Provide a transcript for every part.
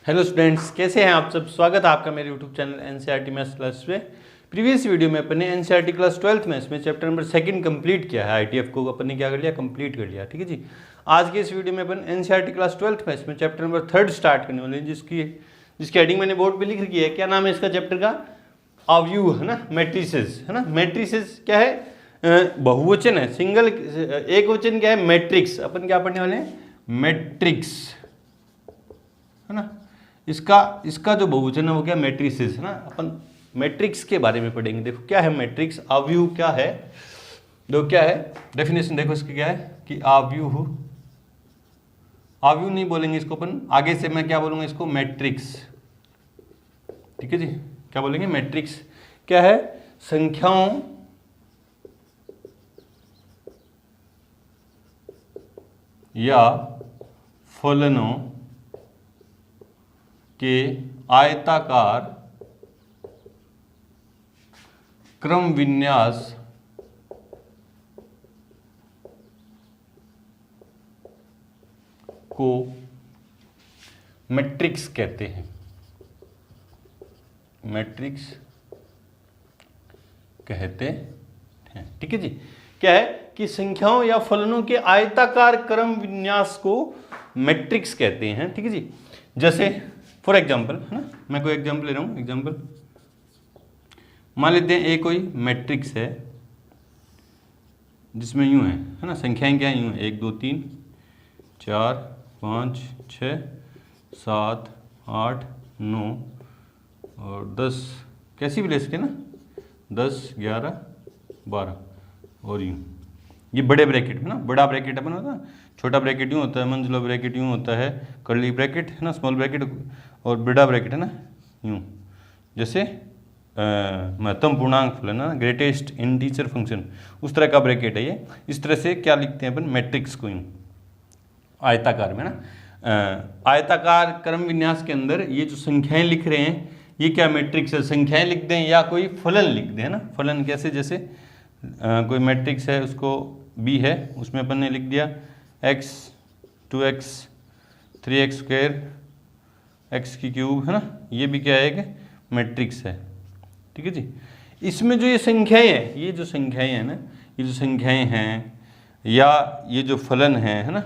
Hello students, कैसे हैं आप सब। स्वागत है आपका मेरे YouTube channel NCERT maths class पे। प्रीवियस वीडियो में अपन ने एनसीईआरटी क्लास 12th मैथ्स में चैप्टर नंबर 2 कंप्लीट किया है। आईटीएफ को अपन ने क्या कर लिया, कंप्लीट कर लिया। ठीक है जी। आज के इस वीडियो में अपन एनसीईआरटी क्लास 12th मैथ्स में चैप्टर नंबर 3 स्टार्ट करने वाले हैं, जिसकी हेडिंग मैंने बोर्ड पर लिख रखी है। क्या नाम है इसका चैप्टर का? अवयव, है ना, मैट्रिसेस, है ना। मैट्रिसेस क्या है? बहुवचन है। सिंगल एक वचन क्या है? मैट्रिक्स। अपन क्या पढ़ने वाले हैं? मैट्रिक्स, है ना। इसका जो बहुवचन है वो क्या? मैट्रिसेस, है ना। अपन मैट्रिक्स के बारे में पढ़ेंगे। देखो क्या है मैट्रिक्स, अवयव क्या है। देखो क्या है डेफिनेशन, देखो इसकी क्या है कि अवयव नहीं बोलेंगे इसको अपन, आगे से मैं क्या बोलूंगा इसको? मैट्रिक्स। ठीक है जी। क्या बोलेंगे? मैट्रिक्स। क्या है? संख्याओं या फलनों के आयताकार क्रम विन्यास को मैट्रिक्स कहते हैं। मैट्रिक्स कहते हैं। ठीक है जी। क्या है कि संख्याओं या फलनों के आयताकार क्रम विन्यास को मैट्रिक्स कहते हैं। ठीक है जी। जैसे फॉर एग्जाम्पल, है ना, मैं कोई एग्जाम्पल ले रहा हूँ। एग्जाम्पल मान लेते हैं ए कोई मैट्रिक्स है जिसमें यूँ है ना, संख्याएं क्या यूँ है? 1 2 3 4 5 6 7 8 9 और 10, कैसी भी ले सके ना, 10 11 12 और यूँ। ये बड़े ब्रैकेट में ना, बड़ा ब्रैकेट अपन होता है, छोटा ब्रैकेट यूँ होता है, मंझला ब्रैकेट यूँ होता है, कर्ली ब्रैकेट है ना, स्मॉल ब्रैकेट, और बड़ा ब्रैकेट है ना यूँ। जैसे महत्तम पूर्णांक फलन है ना, ग्रेटेस्ट इंटीजर फंक्शन, उस तरह का ब्रैकेट है ये। इस तरह से क्या लिखते हैं अपन? मैट्रिक्स को यूँ आयताकार में ना। आयताकार क्रम विन्यास के अंदर ये जो संख्याएं लिख रहे हैं ये क्या मैट्रिक्स है? संख्याएं लिख दें या कोई फलन लिख दें, है ना। फलन कैसे? जैसे कोई मैट्रिक्स है, उसको बी है, उसमें अपन ने लिख दिया x 2x 3x square x की क्यूब, है ना। ये भी क्या है? एक मैट्रिक्स है। ठीक है जी। इसमें जो ये संख्याएं हैं, ये जो संख्याएं हैं ना, ये जो संख्याएं हैं या ये जो फलन है ना,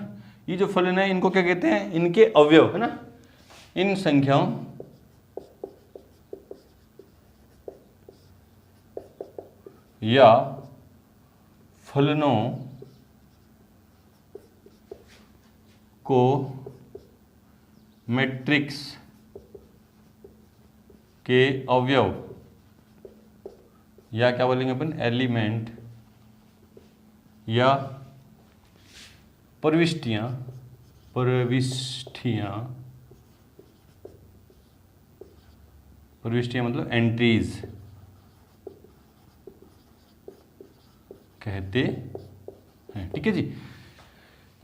ये जो फलन है इनको क्या कहते हैं? इनके अवयव, है ना। इन संख्याओं या फलनों को मैट्रिक्स के अवयव या क्या बोलेंगे अपन? एलिमेंट या प्रविष्टियां मतलब एंट्रीज कहते हैं। ठीक है जी।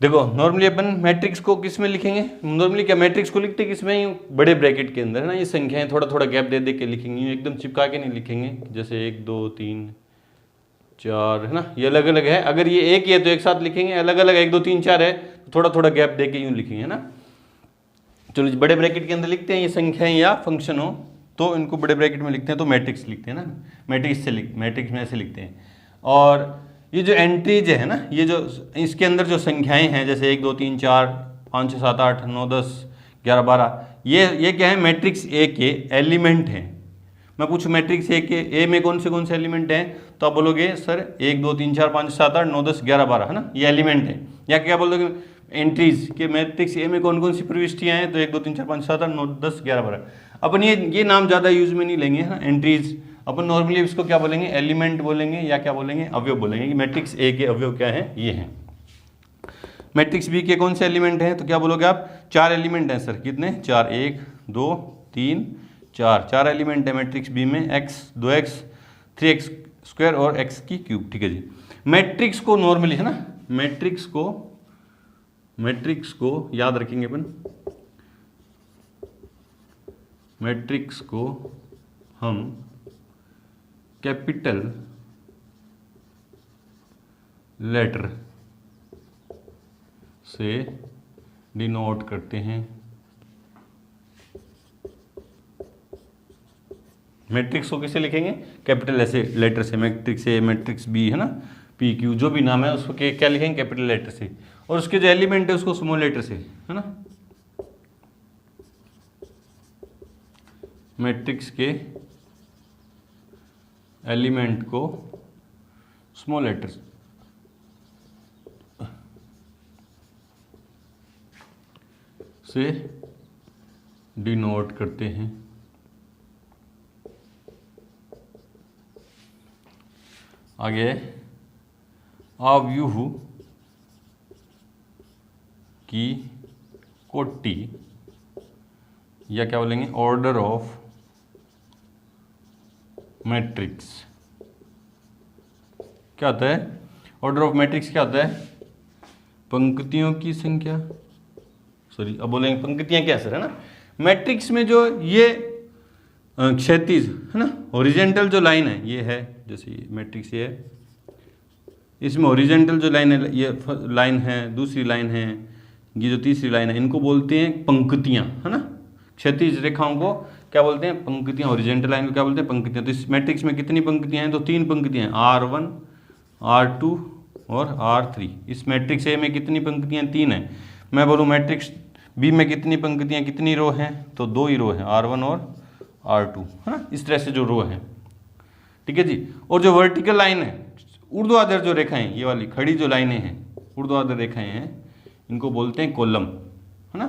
देखो नॉर्मली अपन मैट्रिक्स को किस में लिखेंगे? नॉर्मली क्या मैट्रिक्स को लिखते किसमें? बड़े ब्रैकेट के अंदर, है ना। ये संख्याएं थोड़ा थोड़ा गैप दे दे के लिखेंगे, एकदम चिपका के नहीं लिखेंगे। जैसे 1 2 3 4, है ना, ये अलग अलग है। अगर ये एक ही है तो एक साथ लिखेंगे, अलग अलग 1 2 3 4 है तो थोड़ा थोड़ा गैप दे के यूँ लिखेंगे, है ना। चलो बड़े ब्रैकेट के अंदर लिखते हैं ये संख्याएं या फंक्शन हो तो इनको बड़े ब्रैकेट में लिखते हैं, तो मैट्रिक्स लिखते हैं ना। मैट्रिक्स में ऐसे लिखते हैं। और ये जो एंट्रीज है ना, ये जो इसके अंदर जो संख्याएं हैं, जैसे 1 2 3 4 5 6 7 8 9 10 11 12, ये क्या है? मैट्रिक्स ए के एलिमेंट हैं। मैं पूछूं मैट्रिक्स ए में कौन से एलिमेंट हैं, तो आप बोलोगे सर 1 2 3 4 5 7 8 9 10 11 12, है ना, ये एलिमेंट है। या क्या बोलोगे? एंट्रीज के मैट्रिक्स ए में कौन सी प्रविष्टियां हैं, तो 1 2 3 4 5 7 8 9 10 11 12। अपन ये नाम ज़्यादा यूज में नहीं लेंगे, है ना, एंट्रीज। अपन नॉर्मली इसको क्या बोलेंगे? एलिमेंट बोलेंगे या क्या बोलेंगे? अवयव बोलेंगे। कि मैट्रिक्स ए के अवयव क्या है? ये हैं। मैट्रिक्स बी के कौन से एलिमेंट हैं, तो क्या बोलोगे आप? 4 एलिमेंट हैं सर। कितने? 4, 1 2 3 4 एलिमेंट है मैट्रिक्स बी में। x 2x 3x स्क्वायर और x की क्यूब। ठीक है जी। मैट्रिक्स को नॉर्मली, है ना, मैट्रिक्स को याद रखेंगे अपन। मैट्रिक्स को हम कैपिटल लेटर से डिनोट करते हैं। मैट्रिक्स को कैसे लिखेंगे, कैपिटल ऐसे लेटर से, मैट्रिक्स ए, मैट्रिक्स बी, है ना, पी क्यू जो भी नाम है उसको क्या लिखेंगे, कैपिटल लेटर से, और उसके जो एलिमेंट है उसको स्मॉल लेटर से, है ना। मैट्रिक्स के एलिमेंट को स्मॉल लेटर से डिनोट करते हैं। आगे अव्यूह की कोटि, या क्या बोलेंगे, ऑर्डर ऑफ मैट्रिक्स। क्या होता है ऑर्डर ऑफ मैट्रिक्स, क्या होता है, पंक्तियों की संख्या, सॉरी अब बोलेंगे पंक्तियां क्या सर, है ना। मैट्रिक्स में जो ये क्षैतिज, है ना, हॉरिजेंटल जो लाइन है ये है, जैसे ये मैट्रिक्स ये है, इसमें हॉरिजेंटल जो लाइन है ये लाइन है, दूसरी लाइन है, ये जो तीसरी लाइन है, इनको बोलते हैं पंक्तियां, है ना। क्षैतिज रेखाओं को क्या बोलते हैं, पंक्तियां। हॉरिजेंटल लाइन को क्या बोलते हैं, पंक्तियां। तो इस मैट्रिक्स में कितनी पंक्तियां हैं, तो 3 पंक्तियां हैं, R1, R2 और R3। इस मैट्रिक्स ए में कितनी पंक्तियां, 3 है। मैं बोलूँ मैट्रिक्स बी में कितनी पंक्तियां, कितनी रो हैं, तो 2 ही रो हैं, R1 और R2, है ना। इस तरह से जो रो है, ठीक है जी। और जो वर्टिकल लाइन है, ऊर्ध्वाधर जो रेखाएं, ये वाली खड़ी जो लाइनें हैं, ऊर्ध्वाधर रेखाएं हैं, इनको बोलते हैं कॉलम, है ना।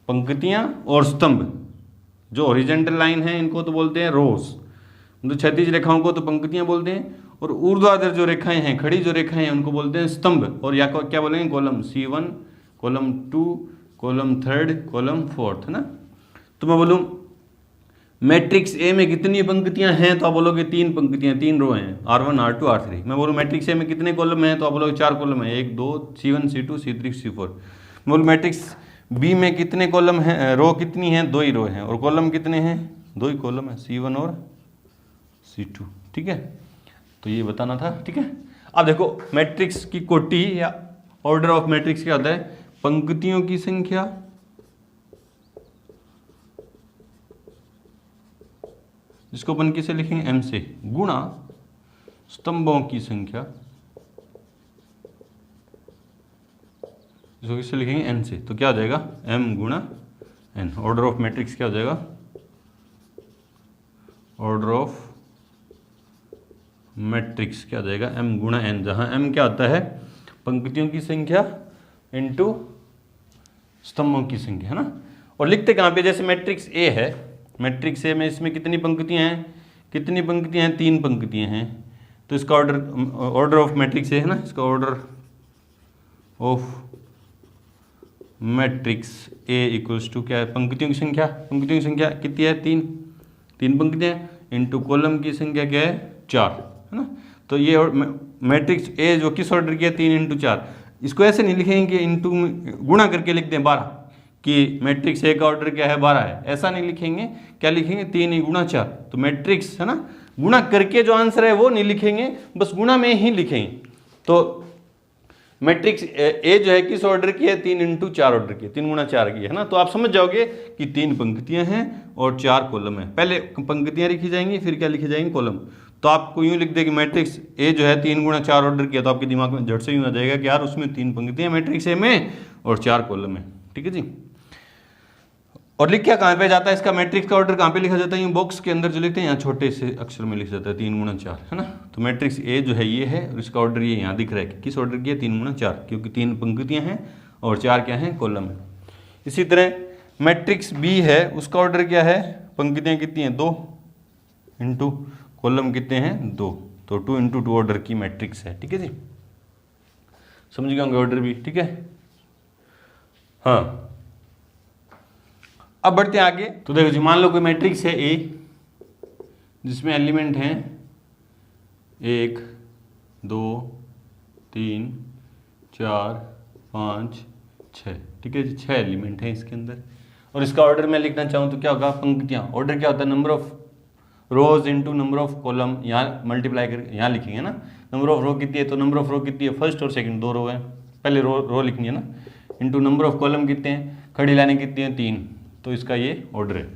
पंक्तियां और स्तंभ, जो हॉरिजेंटल लाइन है इनको तो बोलते हैं रोज, तो क्षैतिज रेखाओं को तो पंक्तियां बोलते हैं, और ऊर्ध्वाधर जो रेखाएं हैं, खड़ी जो रेखाएं हैं, उनको बोलते हैं स्तंभ, और या को क्या बोलेंगे, column, C1, column 2, column 3, column 4, है ना। तो मैं बोलूँ मैट्रिक्स ए में कितनी पंक्तियां हैं, तो आप बोलोगे 3 पंक्तियां, 3 रो हैं, R1, R2, R3। मैं बोलूँ मैट्रिक्स ए में कितने कॉलम हैं, तो आप बोलोगे 4 कॉलम है, 1, 2, C1, C2, C3, C4। मैं बोलूँ मैट्रिक्स बी में कितने कॉलम हैं, रो कितनी हैं, 2 ही रो हैं, और कॉलम कितने हैं, 2 ही कॉलम है, C1 और C2, ठीक है। तो ये बताना था, ठीक है। अब देखो मैट्रिक्स की कोटि या ऑर्डर ऑफ मैट्रिक्स क्या होता है, पंक्तियों की संख्या जिसको अपन किसे लिखेंगे, M से, गुणा स्तंभों की संख्या जिसको किसे लिखेंगे, N से। तो क्या हो जाएगा, M गुणा N। ऑर्डर ऑफ मैट्रिक्स क्या हो जाएगा, ऑर्डर ऑफ मैट्रिक्स क्या हो जाएगा, M गुणा N, जहां M क्या होता है, पंक्तियों की संख्या इंटू स्तंभों की संख्या, है ना। और लिखते कहाँ पे, जैसे मैट्रिक्स ए है, मैट्रिक्स ए में इसमें कितनी पंक्तियां हैं, कितनी पंक्तियां हैं, 3 पंक्तियां हैं। तो इसका ऑर्डर ऑफ मैट्रिक्स ए है ना, इसका order of matrix A equals to क्या है, पंक्तियों की संख्या, पंक्तियों की संख्या कितनी है, 3 पंक्तियां, इंटू कॉलम की संख्या क्या है, 4, है ना। तो ये मैट्रिक्स ए जो किस ऑर्डर की है, 3 इंटू 4। इसको ऐसे नहीं लिखेंगे कि इंटू गुणा करके लिख दें 12, कि मैट्रिक्स ए का ऑर्डर क्या है, 12 है, ऐसा नहीं लिखेंगे। क्या लिखेंगे, 3 गुणा 4। तो मैट्रिक्स, है ना, गुणा करके जो आंसर है वो नहीं लिखेंगे, बस गुणा में ही लिखेंगे। तो मैट्रिक्स ए जो है किस ऑर्डर की है, 3 इंटू 4 ऑर्डर की है, 3 गुणा 4 की है ना। तो आप समझ जाओगे कि 3 पंक्तियां हैं और 4 कॉलम है। पहले पंक्तियां लिखी जाएंगी, फिर क्या लिखी जाएंगी, कॉलम। तो आपको यूं लिख दे कि मैट्रिक्स ए जो है 3 गुणा 4 ऑर्डर किया, तो आपके दिमाग में झट से यूं आ जाएगा कि यार उसमें 3 पंक्तियां मैट्रिक्स ए में और 4 कॉलम है, ठीक है जी। और लिख क्या कहाँ पे जाता है, इसका मैट्रिक्स का ऑर्डर कहाँ पे लिखा जाता है, ये बॉक्स के अंदर जो लिखते हैं यहाँ छोटे से अक्षर में लिखा जाता है, 3 गुणा 4, है ना। तो मैट्रिक्स ए जो है ये है, और इसका ऑर्डर ये यहाँ दिख रहा है कि किस ऑर्डर की है, 3 गुणा 4, क्योंकि 3 पंक्तियाँ हैं और 4 क्या हैं, कॉलम है। इसी तरह मैट्रिक्स बी है, उसका ऑर्डर क्या है, पंक्तियाँ कितनी हैं, 2 इंटू कॉलम कितने हैं, 2। तो 2 इंटू 2 ऑर्डर की मैट्रिक्स है, ठीक है जी। समझ गए होंगे ऑर्डर भी, ठीक है। हाँ, अब बढ़ते हैं आगे। तो देखो जी, मान लो कोई मैट्रिक्स है ए, जिसमें एलिमेंट हैं 1, 2, 3, 4, 5, 6, ठीक है जी। 6 एलिमेंट हैं इसके अंदर, और इसका ऑर्डर मैं लिखना चाहूँ तो क्या होगा, पंक्तियाँ। ऑर्डर क्या होता है, number of rose into number of column, यहाँ मल्टीप्लाई करके यहाँ लिखेंगे ना। नंबर ऑफ रो कितनी है, तो नंबर ऑफ रो कितनी है, फर्स्ट और सेकंड 2 रो है, पहले रो लिखनी है ना, इंटू नंबर ऑफ कॉलम कितने हैं, खड़ी लाइनें कितनी हैं, 3। तो इसका ये ऑर्डर है।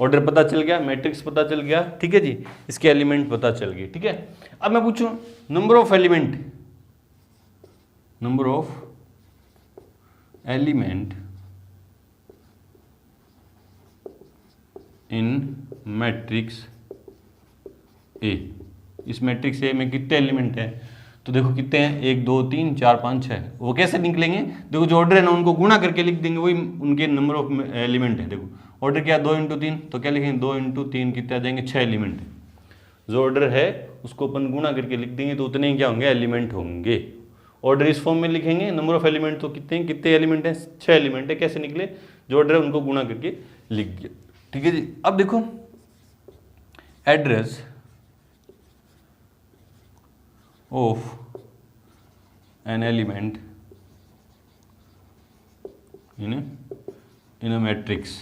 ऑर्डर पता चल गया, मैट्रिक्स पता चल गया, ठीक है जी, इसके एलिमेंट पता चल गए, ठीक है। अब मैं पूछूं number of element, number of element in matrix A, इस मैट्रिक्स ए में कितने एलिमेंट हैं, तो देखो कितने हैं, 1 2 3 4 5 6। वो कैसे निकलेंगे, देखो जो ऑर्डर है ना उनको गुणा करके लिख देंगे, वही उनके नंबर ऑफ एलिमेंट है। देखो ऑर्डर क्या 2 × 3, तो क्या लिखेंगे 2 × 3 कितने आ जाएंगे, 6 एलिमेंट है। जो ऑर्डर है उसको अपन गुणा करके लिख देंगे तो उतने ही क्या होंगे, एलिमेंट होंगे। ऑर्डर इस फॉर्म में लिखेंगे, नंबर ऑफ एलिमेंट तो कितने एलिमेंट हैं, 6 एलिमेंट है। कैसे निकले, जो ऑर्डर है उनको गुणा करके लिख दिया, ठीक है जी। अब देखो address of an element in a matrix,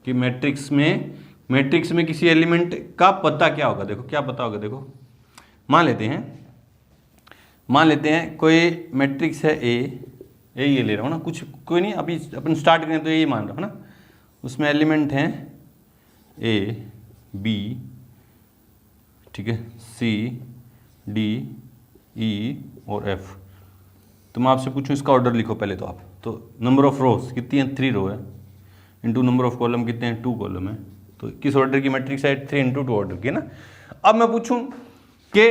कि मैट्रिक्स में किसी एलिमेंट का पता क्या होगा। देखो क्या पता होगा, देखो मान लेते हैं कोई मैट्रिक्स है ए, ये ले रहा हूँ ना, कुछ कोई नहीं, अभी अपन स्टार्ट करें तो यही मान रहा हूँ ना। उसमें एलिमेंट हैं ए बी, ठीक है, सी डी ई और एफ। तो मैं आपसे पूछूं इसका ऑर्डर लिखो पहले तो आप, तो नंबर ऑफ रोज कितनी है, 3 रो है, इंटू नंबर ऑफ कॉलम कितने हैं, 2 कॉलम है। तो किस ऑर्डर की मैट्रिक्स है, 3 × 2 ऑर्डर की ना। अब मैं पूछूं कि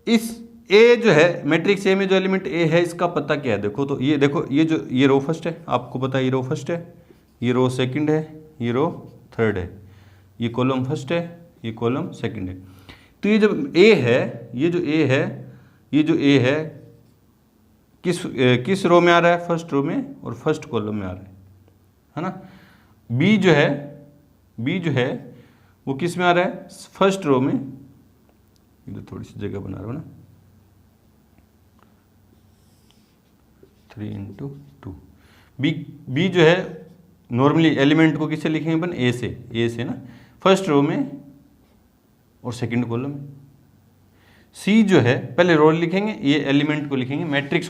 इस ए जो है मैट्रिक्स ए में जो एलिमेंट ए है इसका पता क्या है। देखो तो ये देखो, ये रो फर्स्ट है, आपको पता है ये रो फर्स्ट है, ये रो सेकंड है, ये रो थर्ड है, ये कॉलम फर्स्ट है, ये कॉलम सेकंड है। तो ये जो ए है, ये जो ए है किस रो में आ रहा है, फर्स्ट रो में और फर्स्ट कॉलम में आ रहा है ना। बी जो है वो किस में आ रहा है, फर्स्ट रो में, इधर थोड़ी सी जगह बना रहा हूँ ना, 3 × 2। बी जो है नॉर्मली एलिमेंट को किससे लिखेंगे अपन, ए से ना, फर्स्ट रो में और सेकंड कॉलम में। सी जो है पहले रो लिखेंगे, ये एलिमेंट को लिखेंगे। मैट्रिक्स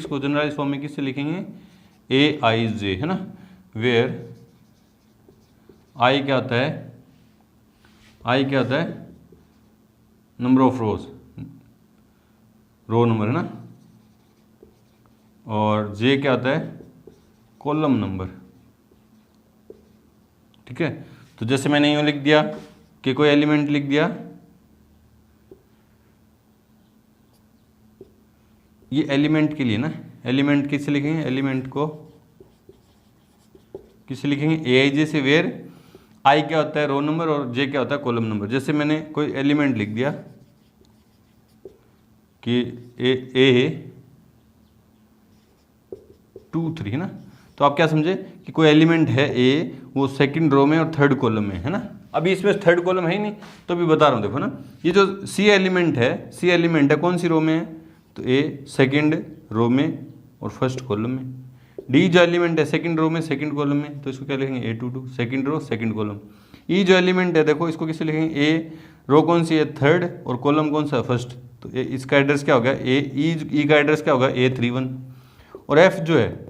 को जनरलाइज फॉर्म में किससे लिखेंगे, ए आई जे, है ना, वेयर आई क्या होता है, number of rows, row number है ना, और जे क्या होता है, कॉलम नंबर, ठीक है। तो जैसे मैंने यूँ लिख दिया कि कोई एलिमेंट लिख दिया, ये एलिमेंट के लिए ना, एलिमेंट किससे लिखेंगे, एलिमेंट को किससे लिखेंगे, ए आई जे से, वेयर आई क्या होता है, रो नंबर, और जे क्या होता है, कॉलम नंबर। जैसे मैंने कोई एलिमेंट लिख दिया कि ए 2 3 है ना, तो आप क्या समझे कि कोई एलिमेंट है ए, वो सेकंड रो में और थर्ड कॉलम में है ना। अभी इसमें थर्ड कॉलम है ही नहीं, तो अभी बता रहा हूँ, देखो ना, ये जो सी एलिमेंट है कौन सी रो में है, तो ए सेकंड रो में और फर्स्ट कॉलम में। डी जो एलिमेंट है सेकंड रो में सेकंड कॉलम में, तो इसको क्या लिखेंगे, A22 second row second column. E जो एलिमेंट है देखो, इसको किससे लिखेंगे, ए रो कौन सी है, थर्ड, और कॉलम कौन सा, फर्स्ट। तो इसका एड्रेस क्या होगा, ई का एड्रेस क्या होगा, A31। और एफ जो है,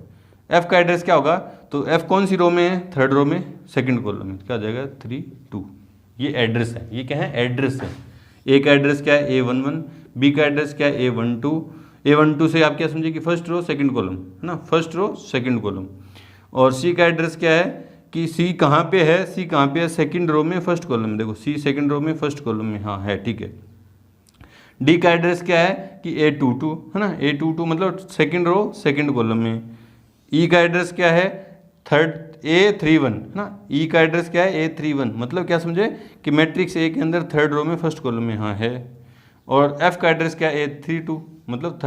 एफ का एड्रेस क्या होगा, तो एफ कौन सी रो में है, थर्ड रो में सेकंड कॉलम में, क्या आ जाएगा 3 2। ये एड्रेस है, ये क्या है, एड्रेस है। ए का एड्रेस क्या है, A11, बी का एड्रेस क्या है, A12 से आप क्या समझे कि फर्स्ट रो सेकंड कॉलम है ना, फर्स्ट रो सेकंड कॉलम। और सी का एड्रेस क्या है कि सी कहाँ पे है, सेकंड रो में फर्स्ट कॉलम में। देखो सी सेकंड रो में फर्स्ट कॉलम में, हाँ है, ठीक है। डी का एड्रेस क्या है कि A22 है ना, A22 मतलब सेकंड रो सेकंड कॉलम में। ई का एड्रेस क्या है, थर्ड A31 है ना, ई का एड्रेस क्या है, A31 मतलब क्या समझे कि मैट्रिक्स ए के अंदर थर्ड रो में फर्स्ट कॉलम में, हाँ है। और एफ का एड्रेस क्या है, A32 मतलब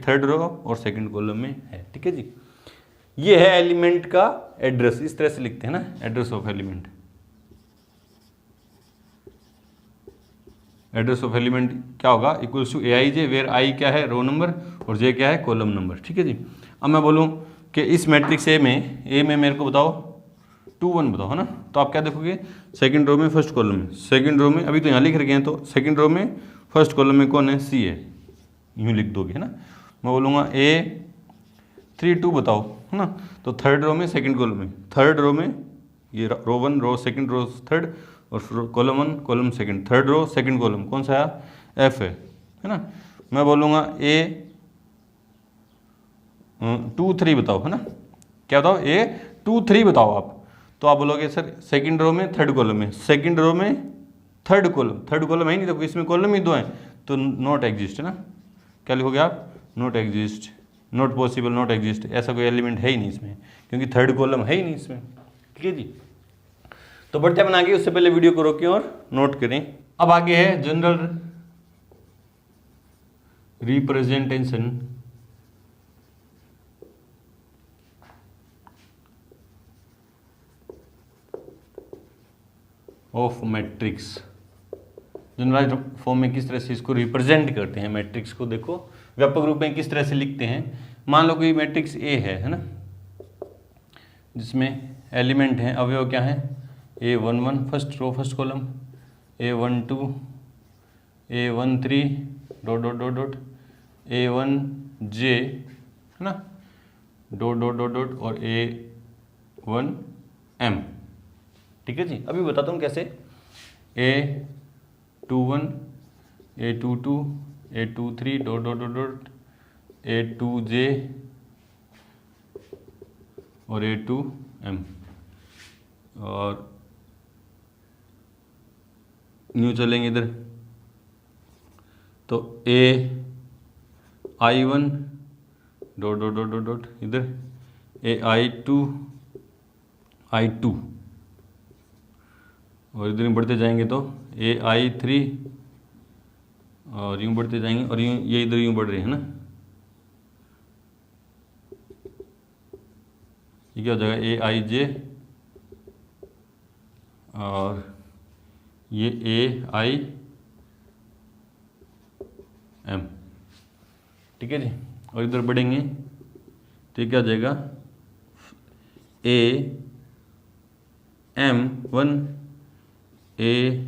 थर्ड रो और सेकंड कॉलम में है, ठीक है जी। ये है एलिमेंट का एड्रेस, इस तरह से लिखते हैं ना, address of element. Address of element क्या होगा, equals to AIJ, where i क्या है, रो नंबर, और जे क्या है, कॉलम नंबर, ठीक है जी। अब मैं बोलूँ कि इस मैट्रिक्स ए में मेरे को बताओ 2 1 बताओ, है ना। तो आप क्या देखोगे, सेकंड रो में फर्स्ट कॉलम में, सेकंड रो में अभी तो यहाँ लिख रखे हैं, तो सेकंड रो में फर्स्ट कॉलम में कौन है, सी है, यूँ लिख दोगे, है ना। मैं बोलूँगा A32 बताओ, है है ना। तो थर्ड रो में सेकंड कॉलम में, थर्ड रो में ये row 1 row second row third, और column 1 column second, third row second column कौन सा है, एफ है ना। मैं बोलूँगा ए 2 3 बताओ, है ना, क्या बताओ, ए 2 3 बताओ आप। तो आप बोलोगे सर सेकंड रो में थर्ड कॉलम में, सेकंड रो में थर्ड कॉलम है नहीं, तो इसमें कॉलम ही 2 हैं, तो नॉट एग्जिस्ट, है ना। क्या लिखोगे आप, not exist, not possible, not exist, ऐसा कोई एलिमेंट है ही नहीं इसमें, क्योंकि थर्ड कॉलम है ही नहीं इसमें। ठीक है जी। तो बढ़ते बना के, उससे पहले वीडियो को रोकें और नोट करें। अब आगे है general representation of matrix. Generalize form में किस तरह से इसको रिप्रेजेंट करते हैं मैट्रिक्स को। देखो व्यापक रूप में किस तरह से लिखते हैं। मान लो कि मैट्रिक्स ए है ना, जिसमें एलिमेंट हैं, अवयव क्या है, A11 first row first column, A12 A13 dot dot dot dot A1J, है ना, डॉट डॉट डॉट डॉट, और A1M। ठीक है जी। अभी बताता हूँ कैसे। A21 A22 A23 dot dot dot dot A2J और A2M, और न्यू चलेंगे इधर, तो AI1 dot dot dot dot dot, इधर AI2 I2, और इधर यूँ बढ़ते जाएंगे तो AI3, और यूँ बढ़ते जाएंगे, और यूँ ये इधर यूँ बढ़ रहे हैं ना, ये क्या हो जाएगा AIJ, और ये AIM। ठीक है जी। और इधर बढ़ेंगे तो ये क्या हो जाएगा AM1 AM,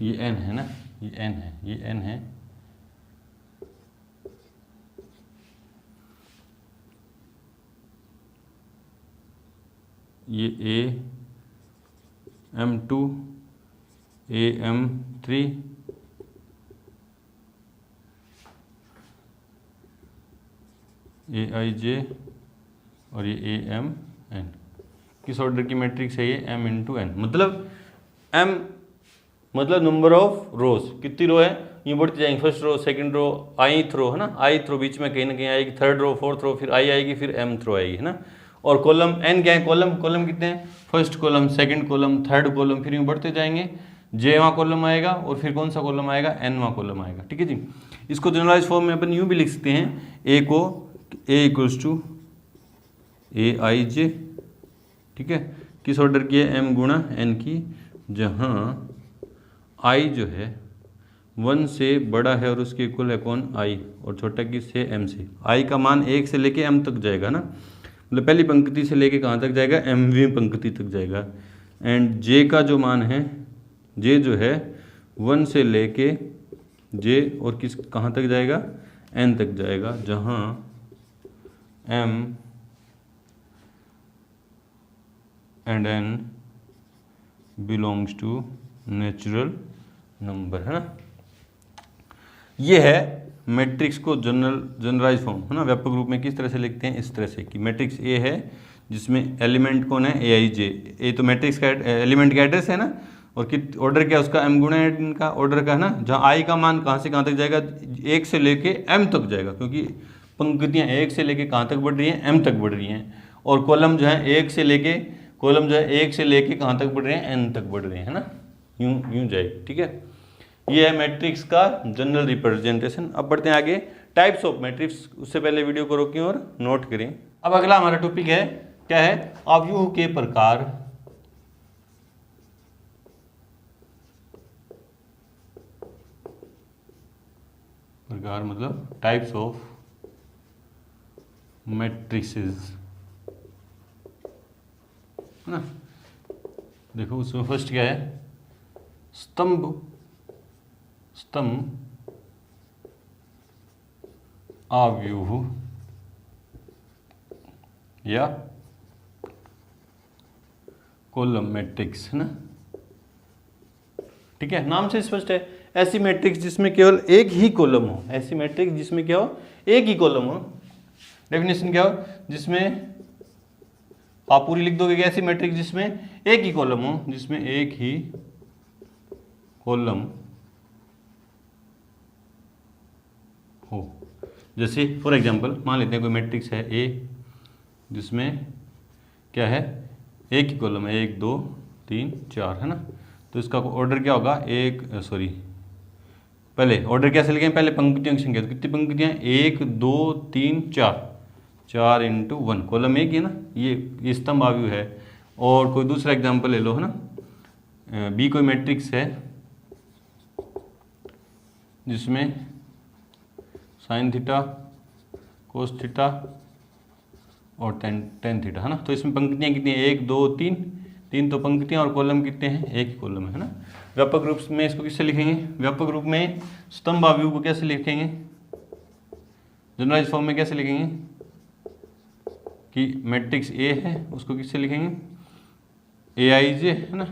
ये N है ना, ये N है, ये N है, ये AM2 AM3 AIJ, और ये AMN। किस ऑर्डर की मैट्रिक्स है ये, M इंटू N, मतलब M मतलब नंबर ऑफ रोज, कितनी रो है, ये बढ़ती जाएंगे, first row second row ith row, है ना, आईथ रो बीच में कहीं ना कहीं आएगी, थर्ड रो फोर्थ रो, फिर आई आएगी, फिर M रो आएगी, है ना। और कॉलम N क्या है, कॉलम कितने हैं, first column second column third column, फिर यूँ बढ़ते जाएंगे, Jवां कॉलम आएगा, और फिर कौन सा कॉलम आएगा, Nवां कॉलम आएगा। ठीक है जी। इसको जनरलाइज फॉर्म में अपन यूँ भी लिख सकते हैं, A को A इक्वल्स टू AIJ, ठीक है, किस ऑर्डर की है, M गुणा N की, जहाँ I जो है 1 से बड़ा है और उसके इक्वल है कौन, I, और छोटा किससे, M से। I का मान 1 से लेके M तक जाएगा ना, मतलब पहली पंक्ति से लेके कहाँ तक जाएगा, Mवीं पंक्ति तक जाएगा। एंड J का जो मान है, J जो है 1 से लेके J और किस कहाँ तक जाएगा, N तक जाएगा, जहाँ M and N belongs to natural number, है ना। ये है मैट्रिक्स को जनरलाइज फॉर्म, है ना, व्यापक रूप में किस तरह से लिखते हैं, इस तरह से कि मैट्रिक्स ए है जिसमें एलिमेंट कौन है, AIJ, ए तो मैट्रिक्स का एलिमेंट का एड्रेस है ना, और कित ऑर्डर क्या है उसका, M गुणा N का ऑर्डर का, है ना, जहाँ I का मान कहाँ से कहाँ तक जाएगा, 1 से लेके M तक जाएगा, क्योंकि पंक्तियाँ 1 से लेके कहाँ तक बढ़ रही हैं, M तक बढ़ रही हैं, और कॉलम जो है 1 से लेके कहाँ तक बढ़ रहे हैं, N तक बढ़ रहे हैं, है ना, यूं जाएगी। ठीक है, ये है मैट्रिक्स का जनरल रिप्रेजेंटेशन। अब बढ़ते हैं आगे, टाइप्स ऑफ मैट्रिक्स। उससे पहले वीडियो को रोकें और नोट करें। अब अगला हमारा टॉपिक है, क्या है, अवयव के प्रकार। प्रकार मतलब टाइप्स ऑफ मैट्रिसेस, है ना। देखो उसमें फर्स्ट क्या है, स्तंभ आव्यूह या कॉलम मैट्रिक्स, है ना। ठीक है, नाम से स्पष्ट है। ऐसी मैट्रिक्स जिसमें केवल एक ही कॉलम हो, ऐसी मैट्रिक्स जिसमें क्या हो, एक ही कॉलम हो। डेफिनेशन क्या हो, जिसमें आप पूरी लिख दोगे कि ऐसी मैट्रिक्स जिसमें एक ही कॉलम हो, जिसमें एक ही कॉलम हो। जैसे फॉर एग्जांपल मान लेते हैं कोई मैट्रिक्स है ए, जिसमें क्या है, एक ही कॉलम है, 1 2 3 4, है ना। तो इसका ऑर्डर क्या होगा, पहले ऑर्डर कैसे लिखें, पहले पंक्तियों की संख्या। तो कितनी पंक्तियां, 1 2 3 4, 4 × 1, कॉलम एक ही है ना, ये स्तंभ आव्यूह है। और कोई दूसरा एग्जांपल ले लो, है ना। बी कोई मैट्रिक्स है जिसमें साइन थीटा, कोस थीटा और टेन थीटा, है ना। तो इसमें पंक्तियां कितनी है, 1 2 3, 3 तो पंक्तियां, और कॉलम कितने हैं, एक ही कॉलम है ना। व्यापक रूप में इसको किससे लिखेंगे, व्यापक रूप में स्तंभ आव्यूह को कैसे लिखेंगे, जनरलाइज फॉर्म में कैसे लिखेंगे कि मैट्रिक्स ए है, उसको किससे लिखेंगे, AIJ, है ना।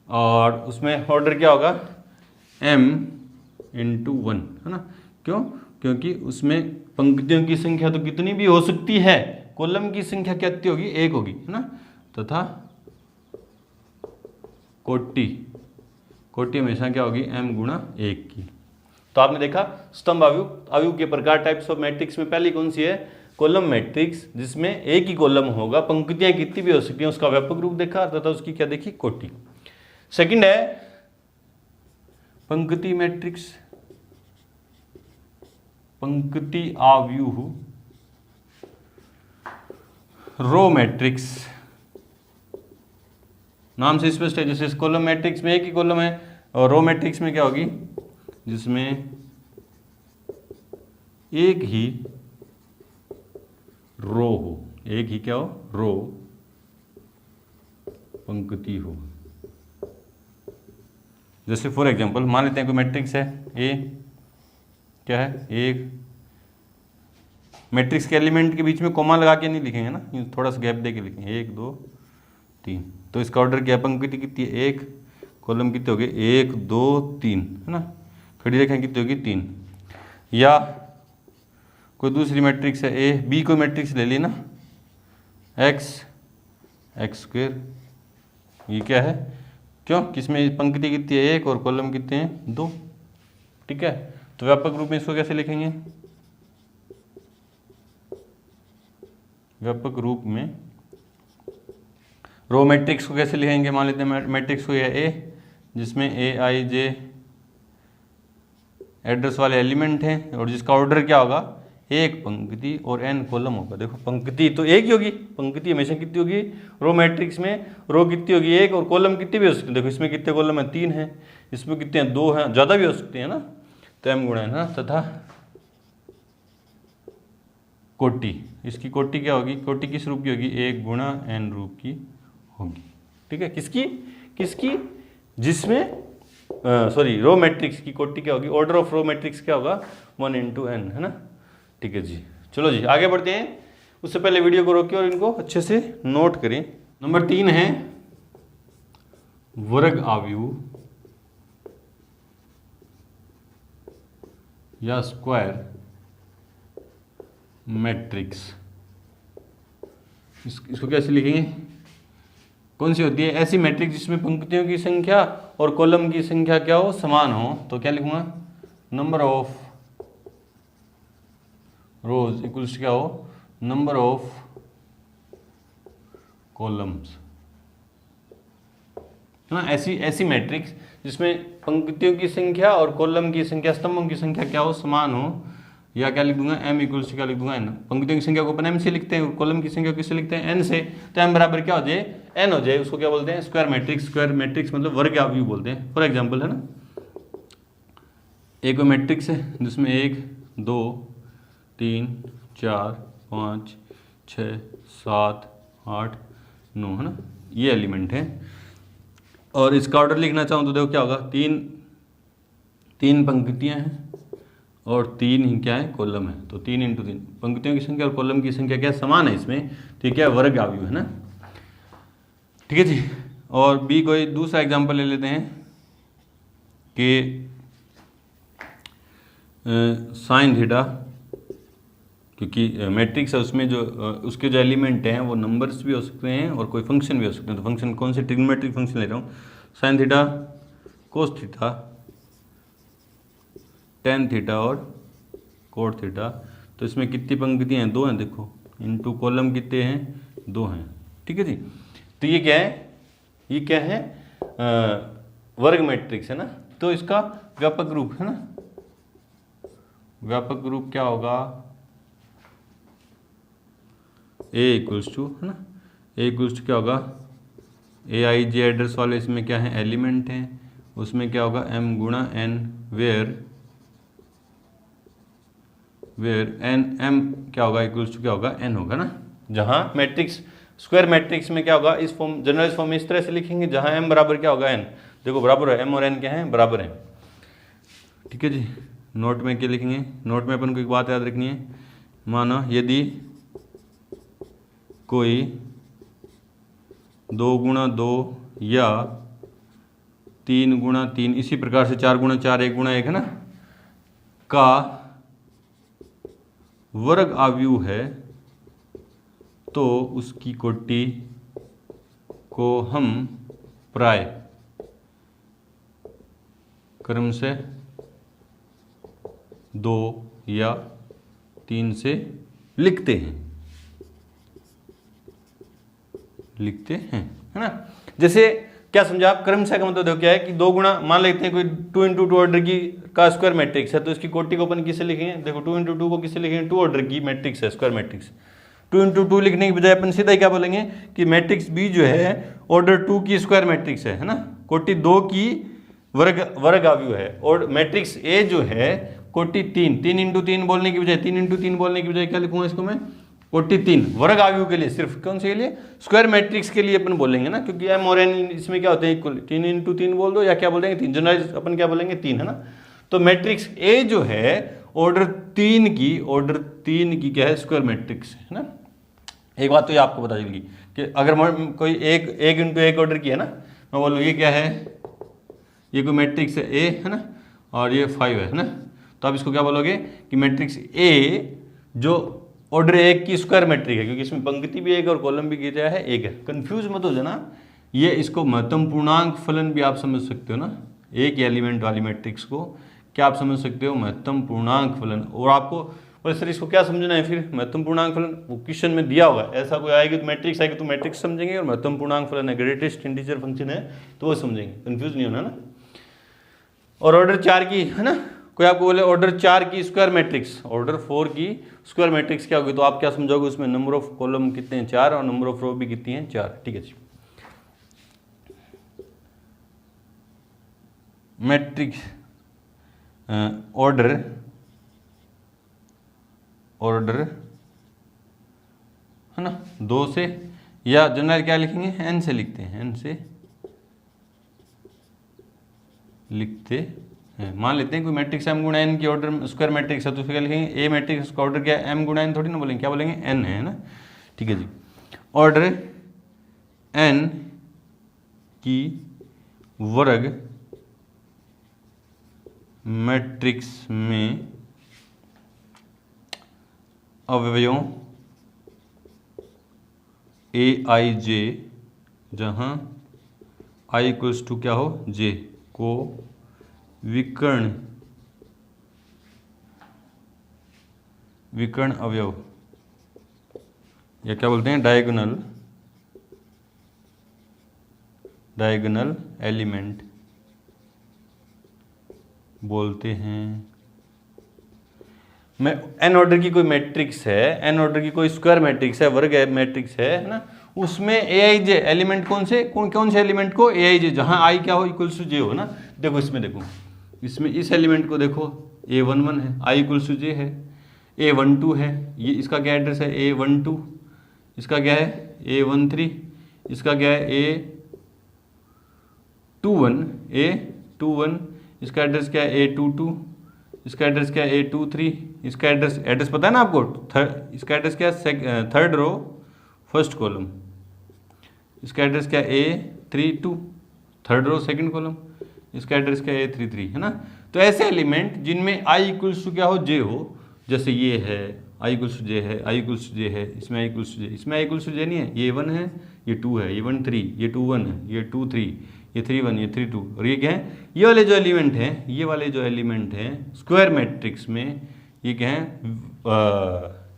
और उसमें ऑर्डर क्या होगा, m × 1, है ना। क्यों, क्योंकि उसमें पंक्तियों की संख्या तो कितनी भी हो सकती है, कॉलम की संख्या कितनी होगी, एक होगी, है ना। तथा कोटि हमेशा क्या होगी, m × 1 की। तो आपने देखा स्तंभ आव्यूह के प्रकार, टाइप्स ऑफ मैट्रिक्स में पहली कौन सी है, कॉलम मैट्रिक्स, जिसमें एक ही कॉलम होगा, पंक्तियां कितनी भी हो सकती हैं, उसका व्यापक रूप देखा, तथा उसकी क्या देखी, कोटि। सेकंड है पंक्ति मैट्रिक्स, पंक्ति आव्यूह, रो मैट्रिक्स। नाम से स्पष्ट है, जैसे कॉलम मैट्रिक्स में एक ही कॉलम है, और रो मैट्रिक्स में क्या होगी, जिसमें एक ही रो हो, एक ही क्या हो, रो, पंक्ति हो। जैसे फॉर एग्जांपल मान लेते हैं कोई मैट्रिक्स है ए, क्या है, एक मैट्रिक्स के एलिमेंट के बीच में कोमा लगा के नहीं लिखेंगे ना, थोड़ा सा गैप दे के लिखेंगे, 1 2 3। तो इसका ऑर्डर क्या है, पंक्ति कितनी है, 1, कॉलम कितने हो गए, 1 2 3, है ना। खड़ी रेखाएं कितनी होगी, 3। या कोई दूसरी मैट्रिक्स है ए, बी कोई मैट्रिक्स ले ली ना, x², ये क्या है, क्यों, किसमें पंक्ति कितनी है, 1, और कॉलम कितने हैं, 2। ठीक है, तो व्यापक रूप में इसको कैसे लिखेंगे, व्यापक रूप में रो मैट्रिक्स को कैसे लिखेंगे, मान लेते हैं मैट्रिक्स को यह ए, जिसमें AIJ एड्रेस वाले एलिमेंट हैं, और जिसका ऑर्डर क्या होगा, एक पंक्ति और n कॉलम होगा। देखो पंक्ति तो एक ही होगी, पंक्ति हमेशा कितनी होगी, रो मैट्रिक्स में रो कितनी होगी, 1, और कॉलम कितनी भी हो सकती है। देखो इसमें कितने कॉलम है, 3 है, इसमें कितने हैं, 2 हैं, ज़्यादा भी हो सकते हैं ना, तो m × n, है ना। तथा कोटि, इसकी कोटि क्या होगी, कोटि किस रूप की होगी, 1 × n रूप की होगी। ठीक है, किसकी जिसमें रो मैट्रिक्स की कोटि क्या होगी, ऑर्डर ऑफ रो मैट्रिक्स क्या होगा, 1 × n, है ना। ठीक है जी, चलो जी आगे बढ़ते हैं। उससे पहले वीडियो को रोकिए और इनको अच्छे से नोट करें। नंबर 3 है वर्ग आव्यूह या स्क्वायर मैट्रिक्स। इसको कैसे लिखेंगे, कौन सी होती है, ऐसी मैट्रिक्स जिसमें पंक्तियों की संख्या और कॉलम की संख्या क्या हो, समान हो। तो क्या लिखूंगा, नंबर ऑफ रोज इक्वल्स क्या हो, नंबर ऑफ कॉलम्स, है ना। ऐसी मैट्रिक्स जिसमें पंक्तियों की संख्या और कॉलम की संख्या, स्तंभों की संख्या क्या हो, समान हो। या क्या लिख दूंगा, m इक्वल्स क्या लिख दूंगा, n। पंक्तियों की संख्या को अपन m से लिखते हैं और कॉलम की संख्या किससे लिखते हैं, n से। तो m बराबर क्या हो जाए, n हो जाए। उसको क्या बोलते हैं, स्क्वायर मैट्रिक्स। स्क्वायर मैट्रिक्स मतलब वर्ग आव्यूह बोलते हैं। फॉर एग्जाम्पल, है ना, एक मैट्रिक्स है जिसमें 1 2 3 4 5 6 7 8 9, है ना, ये एलिमेंट है। और इसका ऑर्डर लिखना चाहूँ तो देखो क्या होगा, तीन पंक्तियां हैं और 3 ही क्या है, कॉलम है। तो 3 × 3 पंक्तियों की संख्या और कॉलम की संख्या क्या समान है इसमें, तो क्या वर्ग आव्यूह है ना। ठीक है जी। और बी कोई दूसरा एग्जांपल ले लेते हैं कि साइन थीटा, क्योंकि मैट्रिक्स है उसमें जो उसके जो एलिमेंट हैं वो नंबर्स भी हो सकते हैं और कोई फंक्शन भी हो सकते हैं। तो फंक्शन कौन से, ट्रिग्नोमेट्रिक फंक्शन ले रहा हूँ, sine theta, cos theta, tan theta और कोट थीटा। तो इसमें कितनी पंक्तियाँ हैं, 2 हैं, देखो, इनटू कॉलम कितने हैं, 2 हैं। ठीक है जी। तो ये क्या है, ये क्या है, वर्ग मैट्रिक्स है ना। तो इसका व्यापक रूप है ना, व्यापक रूप क्या होगा, A इक्वल्स टू है ना, A इक्वल्स टू क्या होगा, ए आई जे एड्रेस वाले इसमें क्या है, एलिमेंट हैं, उसमें क्या होगा m गुणा n, वेयर n m क्या होगा, इक्वल्स टू क्या होगा, n होगा ना। जहाँ मैट्रिक्स स्क्वायर मैट्रिक्स में क्या होगा, इस फॉर्म जनरल फॉर्म में इस तरह से लिखेंगे जहाँ m बराबर क्या होगा, n। देखो बराबर है, m और n क्या है, बराबर है। ठीक है जी। नोट में क्या लिखेंगे, नोट में अपन को एक बात याद रखनी है, माना यदि कोई 2 × 2 या 3 × 3 इसी प्रकार से 4 × 4 1 × 1 है ना का वर्ग आव्यूह है, तो उसकी कोटि को हम प्राय क्रम से 2 या 3 से लिखते हैं है ना। जैसे क्या समझा आप, क्रम से का मतलब देखो क्या है कि 2 गुणा, मान लेते हैं कोई 2 × 2 ऑर्डर की का स्क्वायर मैट्रिक्स है, तो इसकी कोटि को अपन किसे लिखेंगे, देखो 2 × 2 को किसे लिखेंगे, 2 ऑर्डर की मैट्रिक्स है, स्क्वायर मैट्रिक्स। 2 × 2 लिखने की बजाय अपन सीधा क्या बोलेंगे कि मैट्रिक्स बी जो है ऑर्डर 2 की स्क्वायर मैट्रिक्स है ना, कोटि 2 की वर्ग आव्यूह है। और मैट्रिक्स ए जो है कोटि 3 × 3 बोलने की बजाय 3 × 3 बोलने की बजाय क्या लिखूंगा इसको मैं, कोटि 3 वर्ग आव्यूह के लिए, सिर्फ कौन से के लिए, स्क्वायर मैट्रिक्स के लिए अपन बोलेंगे ना, क्योंकि m और n इसमें क्या होते हैं इक्वल, 3 × 3 बोल दो या क्या बोलेंगे 3, जनरलाइज अपन क्या बोलेंगे 3 है ना। तो मैट्रिक्स ए जो है ऑर्डर 3 की क्या है, स्क्वायर मैट्रिक्स है ना। एक बात तो ये आपको पता चलेगी कि अगर कोई एक × 1 ऑर्डर की है ना, मैं बोलूँ ये क्या है, ये कोई मैट्रिक्स है ए है ना, और ये 5 है ना, तो आप इसको क्या बोलोगे कि मैट्रिक्स ए जो ऑर्डर 1 की स्क्वायर मैट्रिक है, क्योंकि इसमें पंक्ति भी एक और कॉलम भी क्या है, एक है। कंफ्यूज मत हो जाना, ये इसको महत्तम पूर्णांक फलन भी आप समझ सकते हो ना, एक एलिमेंट वाली मैट्रिक्स को क्या आप समझ सकते हो, महत्तम पूर्णांक फलन। और आपको पर सर इसको क्या समझना है फिर, महत्तम पूर्णांक फलन वो क्वेश्चन में दिया होगा, ऐसा कोई आएगी तो मैट्रिक्स आएगी तो मैट्रिक्स समझेंगे, और महत्तम पूर्णांक फलन है ग्रेटेस्ट इंटीजर फंक्शन है तो वो समझेंगे, कंफ्यूज नहीं होना ना। और ऑर्डर 4 की है ना, कोई आपको बोले ऑर्डर 4 की स्क्वायर मैट्रिक्स, ऑर्डर 4 की स्क्वायर मैट्रिक्स क्या होगी, तो आप क्या समझोगे, उसमें नंबर ऑफ कॉलम कितने हैं, 4, और नंबर ऑफ रो भी कितनी है, 4। ठीक है जी। मैट्रिक्स ऑर्डर है ना 2 से, या जनरल क्या लिखेंगे, n से लिखते हैं, n से लिखते हैं। मान लेते हैं कोई मैट्रिक्स m × n की ऑर्डर स्क्वायर मैट्रिक्स है, तो फिर क्या लिखेंगे, ए मैट्रिक्स का ऑर्डर क्या है, m × n थोड़ी ना बोलेंगे, क्या बोलेंगे, n है ना। ठीक है जी। ऑर्डर n की वर्ग मैट्रिक्स में अवयवों ए आई जे, जहाँ i इक्वल्स टू क्या हो, j को विकर्ण अवयव, या क्या बोलते हैं, डायगोनल एलिमेंट बोलते हैं। मैं n ऑर्डर की कोई मैट्रिक्स है, n ऑर्डर की कोई स्क्वायर मैट्रिक्स है, वर्ग मैट्रिक्स है ना, उसमें ए आई जे एलिमेंट कौन से एलिमेंट को, ए आई जे, जहाँ आई क्या हो, इक्वल्स टू जे हो ना। देखो इसमें देखो, इसमें इस एलिमेंट को देखो, a11 है, आई इक्वल्स टू जे है, a12 है, ये इसका क्या एड्रेस है, a12, इसका क्या है, a13, इसका क्या है, a21, इसका एड्रेस क्या है, a22, इसका एड्रेस क्या है A23, इसका एड्रेस पता है ना आपको, इसका एड्रेस क्या है थर्ड रो फर्स्ट कॉलम, इसका एड्रेस क्या है A32 third row second column, इसका एड्रेस क्या है A33 है ना। तो ऐसे एलिमेंट जिनमें i इक्वल्स टू क्या हो j हो, जैसे ये है i इक्वल्स टू j है, i इक्वल्स टू j है, इसमें i इक्वल्स टू j, इसमें i इक्वल्स टू j नहीं है, ये 1 है ये 2 है, ये 1 3, ये 2 1 है, ये 2 3, ये 3 1, ये 3 2, और ये क्या है, ये वाले जो एलिमेंट हैं, ये वाले जो एलिमेंट हैं स्क्वायर मैट्रिक्स में, ये क्या है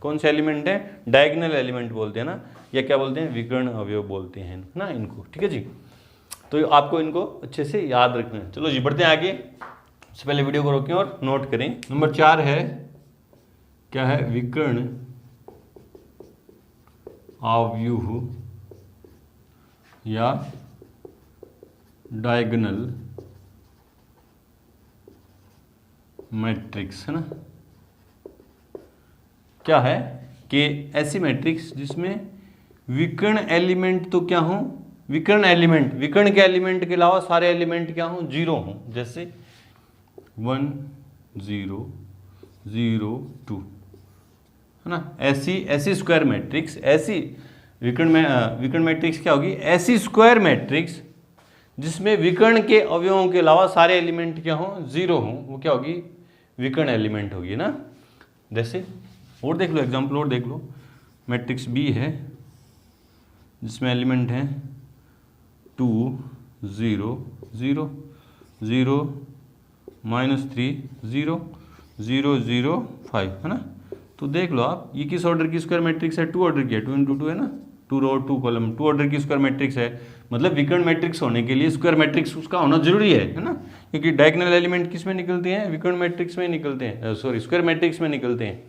कौन से एलिमेंट है, डायगोनल एलिमेंट बोलते हैं ना, या क्या बोलते हैं, विकर्ण अवयव बोलते हैं ना इनको, ठीक है जी। तो आपको इनको अच्छे से याद रखना है। चलो जी बढ़ते हैं आगे, उससे पहले वीडियो को रोकें और नोट करें। नंबर 4 है, क्या है, विकर्ण अवयव या डायगोनल मैट्रिक्स है ना। क्या है कि ऐसी मैट्रिक्स जिसमें विकर्ण एलिमेंट तो क्या हो, विकर्ण एलिमेंट, विकर्ण के एलिमेंट के अलावा सारे एलिमेंट क्या हो, जीरो हो, जैसे 1 0 0 2 है ना। ऐसी स्क्वायर मैट्रिक्स, ऐसी विकर्ण मैट्रिक्स क्या होगी, ऐसी स्क्वायर मैट्रिक्स जिसमें विकर्ण के अवयवों के अलावा सारे एलिमेंट क्या हो, जीरो हो, वो क्या होगी, विकर्ण एलिमेंट होगी ना। जैसे और देख लो एग्जाम्पल, और देख लो, मैट्रिक्स बी है जिसमें एलिमेंट हैं 2 0 0 0 -3 0 0 0 5 है ना। तो देख लो आप, ये किस ऑर्डर की स्क्वायर मैट्रिक्स है, 2 ऑर्डर की है, 2 × 2 है ना, 2 रो 2 कॉलम, 2 ऑर्डर की स्क्वायर मैट्रिक्स है। मतलब विकर्ण मैट्रिक्स होने के लिए स्क्वायर मैट्रिक्स उसका होना जरूरी है ना, क्योंकि डायगोनल एलिमेंट किस में निकलते हैं, विकर्ण मैट्रिक्स में निकलते हैं, सॉरी स्क्वायर मैट्रिक्स में निकलते हैं।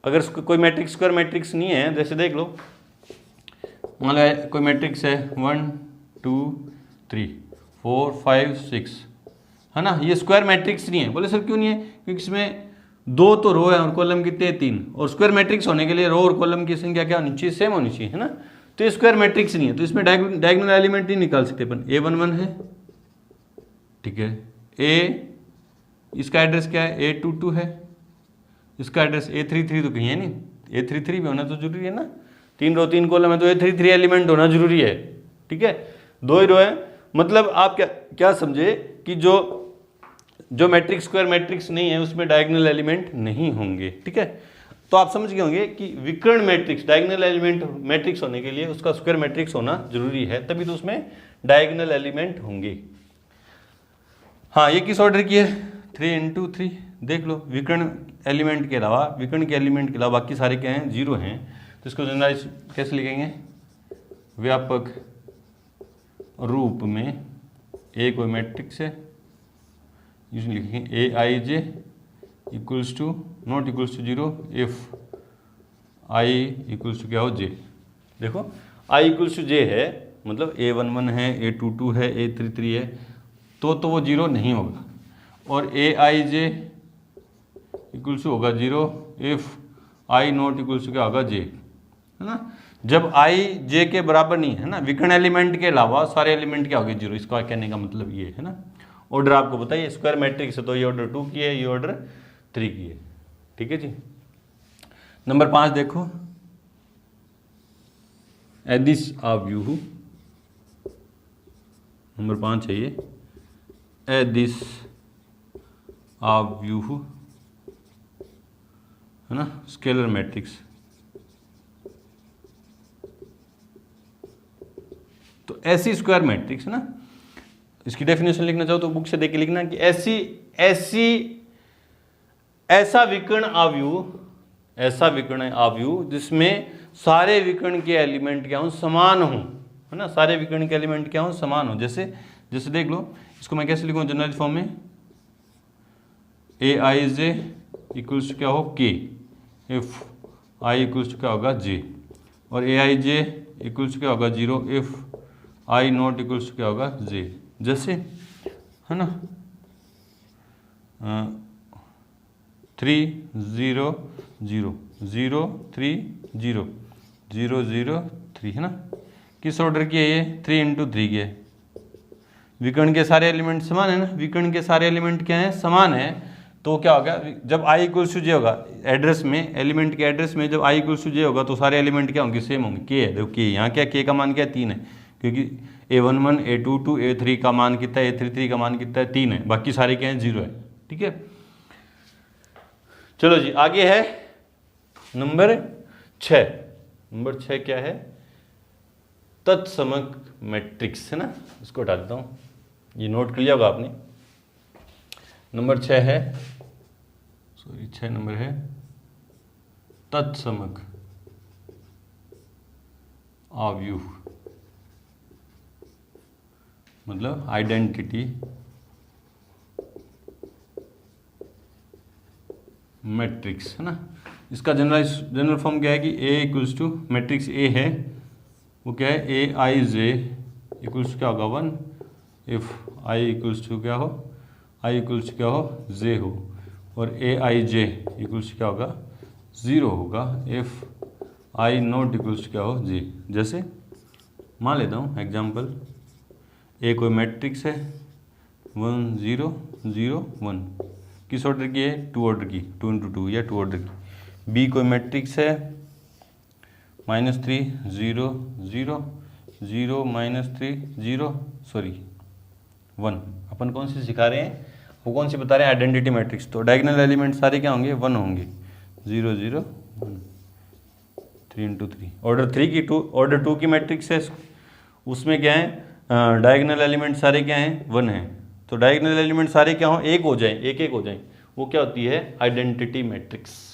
अगर कोई मैट्रिक्स स्क्वायर मैट्रिक्स नहीं है, जैसे देख लो, मान लो कोई मैट्रिक्स है 1 2 3 4 5 6 है ना, ये स्क्वायर मैट्रिक्स नहीं है। बोले सर क्यों नहीं है, क्योंकि इसमें 2 तो रो है और कॉलम कितने 3, और स्क्वायर मैट्रिक्स होने के लिए रो और कॉलम की संख्या क्या होनी चाहिए, सेम होनी चाहिए है ना। तो ये स्क्वायर मैट्रिक्स नहीं है, तो इसमें डायगोनल एलिमेंट नहीं निकाल सकते अपन। A11 है, ठीक है, इसका एड्रेस क्या है, A22 है, इसका एड्रेस A33 तो कहीं है नहीं, A33 भी होना तो जरूरी है ना, 3 रो 3 कॉलम है तो A33 एलिमेंट होना जरूरी है, ठीक है, 2 ही रो है। मतलब आप क्या समझे कि जो मैट्रिक्स स्क्वायर मैट्रिक्स नहीं है उसमें डायगोनल एलिमेंट नहीं होंगे, ठीक है। तो आप समझ गए होंगे कि विकर्ण मैट्रिक्स, डायगोनल एलिमेंट मैट्रिक्स होने के लिए उसका स्क्वायर मैट्रिक्स होना जरूरी है, तभी तो उसमें डायगोनल एलिमेंट होंगे। हाँ, ये किस ऑर्डर की है, 3 × 3। देख लो, विकर्ण एलिमेंट के अलावा, विकर्ण के एलिमेंट के अलावा बाकी सारे क्या हैं, जीरो हैं। तो इसको जनरलाइज कैसे लिखेंगे, व्यापक रूप में एक कोई मैट्रिक्स है, इसमें लिखेंगे Aij equals to not equals to 0 if i equals to क्या हो, j। देखो i इक्वल्स टू j है, मतलब A11 है, A22 है, A33 है, तो वो 0 नहीं होगा। और Aij इक्वल्स टू होगा 0 if i not equals to क्या होगा, j, है ना। जब i j के बराबर नहीं है ना, विकर्ण एलिमेंट के अलावा सारे एलिमेंट क्या हो गए, 0। इसका कहने का मतलब ये है ना। ऑर्डर आपको बताइए, स्क्वायर मैट्रिक्स है तो ये ऑर्डर 2 की है, ये ऑर्डर 3 की है, ठीक है जी। नंबर 5 देखो, एदिश अवयव, नंबर 5 है ये, एदिश अवयव है ना, स्केलर मैट्रिक्स। तो ऐसी स्क्वायर मैट्रिक्स है ना, इसकी डेफिनेशन लिखना चाहो तो बुक से देख के लिखना कि ऐसा विकर्ण अवयव जिसमें सारे विकर्ण के एलिमेंट क्या हो, समान हो, है ना, सारे विकर्ण के एलिमेंट क्या हो, समान हो। जैसे देख लो, इसको मैं कैसे लिखूँ जनरल फॉर्म में, Aij इक्वल्स टू क्या हो, k if i equals to क्या होगा, j, और Aij इक्वल्स टू क्या होगा, 0 if i not equals to क्या होगा, j। जैसे है ना 3 0 0 0 3 0 0 0 3 है ना। किस ऑर्डर की है ये, 3 × 3 की है। विकर्ण के सारे एलिमेंट समान है ना, विकर्ण के सारे एलिमेंट क्या है, समान है। तो क्या होगा, जब i इक्वल्स टू जे होगा एड्रेस में, एलिमेंट के एड्रेस में जब i इक्वल्स टू जे होगा तो सारे एलिमेंट क्या होंगे, सेम होंगे। k है, देखो k, यहाँ क्या k का मान क्या है, 3 है, क्योंकि a11 a22 a3 का मान कितना है, a33 का मान कितना है, 3 है, बाकी सारे क्या है, 0 है। ठीक है, चलो जी आगे है नंबर 6। नंबर 6 क्या है, तत्समक मैट्रिक्स है ना, इसको हटा देता हूँ, ये नोट कर लिया होगा आपने। नंबर 6 है, सॉरी 6 नंबर है तत्समक आव्यूह, मतलब आइडेंटिटी मैट्रिक्स है ना। इसका जनरल फॉर्म क्या है कि A equals to matrix A है, वो क्या है, ए आई जे इक्वल्स क्या होगा 1, इफ आई इक्वल्स टू क्या हो, आई इक्वल्स क्या हो, जे हो, और ए आई जे इक्वल्स क्या होगा, 0 होगा, इफ आई नॉट इक्वल्स क्या हो, जे। जैसे मान लेता हूँ एग्जाम्पल, ए कोई मैट्रिक्स है 1 0 0 1, किस ऑर्डर की है, 2 ऑर्डर की, 2 इंटू 2 या 2 ऑर्डर की। बी कोई मैट्रिक्स है -3 0 0 0 -3 0 सॉरी 1। अपन कौन सी सिखा रहे हैं, वो कौन सी बता रहे हैं, आइडेंटिटी मैट्रिक्स। तो डायगोनल एलिमेंट सारे क्या होंगे, 1 होंगे, 0 0 1 3 इंटू 3। ऑर्डर 3 की ऑर्डर 2 की मैट्रिक्स है, उसमें क्या है, डायगोनल एलिमेंट सारे क्या हैं, 1 हैं। तो डायगोनल एलिमेंट सारे क्या हो, एक हो जाए, एक एक हो जाए, वो क्या होती है, आइडेंटिटी मैट्रिक्स।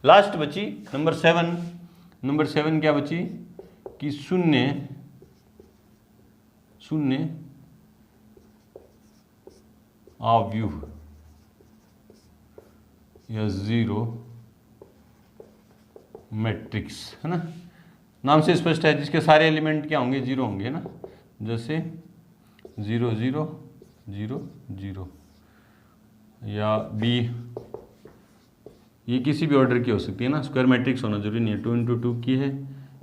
लास्ट बची नंबर 7। नंबर 7 क्या बची कि शून्य शून्य आव्यूह या 0 मैट्रिक्स है ना। नाम से स्पष्ट है, जिसके सारे एलिमेंट क्या होंगे, 0 होंगे है ना। जैसे 0 0 0 0 या बी, ये किसी भी ऑर्डर की हो सकती है ना, स्क्वायर मैट्रिक्स होना जरूरी नहीं है। 2 इंटू 2 की है,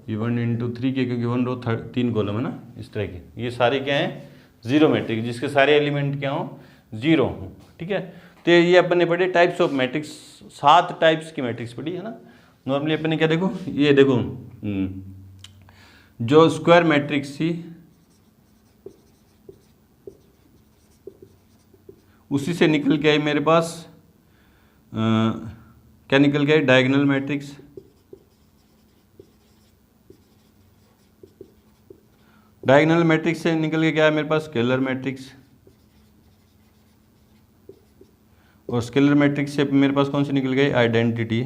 ये 1 इंटू 3 के, क्योंकि 1 रो 3 कॉलम है ना, इस तरह के। ये सारे क्या हैं, 0 मैट्रिक्स, जिसके सारे एलिमेंट क्या हों, 0 हों। ठीक है, तो ये अपन ने पढ़े टाइप्स ऑफ मैट्रिक्स, 7 टाइप्स की मैट्रिक्स पढ़ी है ना। नॉर्मली अपन ने क्या, देखो ये देखो, जो स्क्वायर मैट्रिक्स थी उसी से निकल के आई मेरे पास क्या निकल गया, डायगोनल मैट्रिक्स। डायगोनल मैट्रिक्स से निकल के क्या है मेरे पास, स्केलर मैट्रिक्स। और स्केलर मैट्रिक्स से मेरे पास कौन सी निकल गई, आइडेंटिटी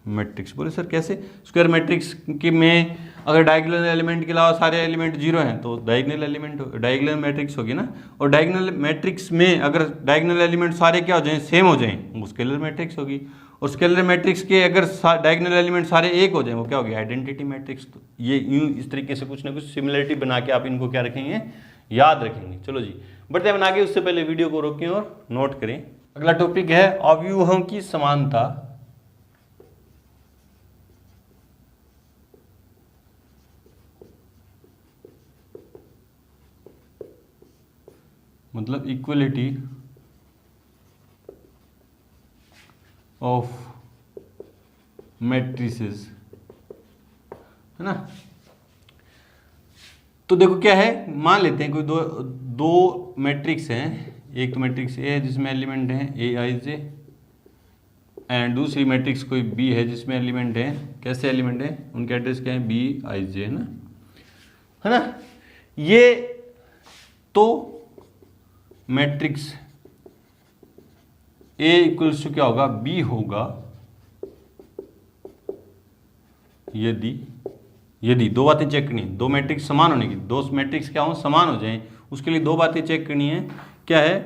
मैट्रिक्स। बोले सर कैसे, स्क्वायर मैट्रिक्स की में अगर डायगोनल एलिमेंट के अलावा सारे एलिमेंट 0 हैं तो डायगोनल एलिमेंट, डायगोनल मैट्रिक्स होगी ना। और डायगोनल मैट्रिक्स में अगर डायगोनल एलिमेंट सारे क्या हो जाएं, सेम हो जाएं, वो स्केलर मैट्रिक्स होगी। और स्केलर मैट्रिक्स के अगर डायगोनल एलिमेंट सारे एक हो जाएं, वो क्या होगी, आइडेंटिटी मैट्रिक्स। तो ये यूं इस तरीके से कुछ ना कुछ सिमिलरिटी बना के आप इनको क्या रखेंगे, याद रखेंगे। चलो जी बढ़ते हैं आगे, उससे पहले वीडियो को रोकें और नोट करें। अगला टॉपिक है अवयवों की समानता। मतलब इक्वलिटी ऑफ मैट्रिसेस है ना। तो देखो क्या है, मान लेते हैं कोई दो मैट्रिक्स हैं। एक तो मैट्रिक्स ए है जिसमें एलिमेंट हैं ए आई जे, एंड दूसरी मैट्रिक्स कोई बी है जिसमें एलिमेंट हैं, कैसे एलिमेंट हैं, उनके एड्रेस क्या है, बी आई जे है ना। ये तो मैट्रिक्स ए इक्वल्स टू क्या होगा, बी होगा यदि दो बातें चेक करनी है, दो मैट्रिक्स समान होने की, दो मैट्रिक्स क्या हो, समान हो जाएं, उसके लिए दो बातें चेक करनी है। क्या है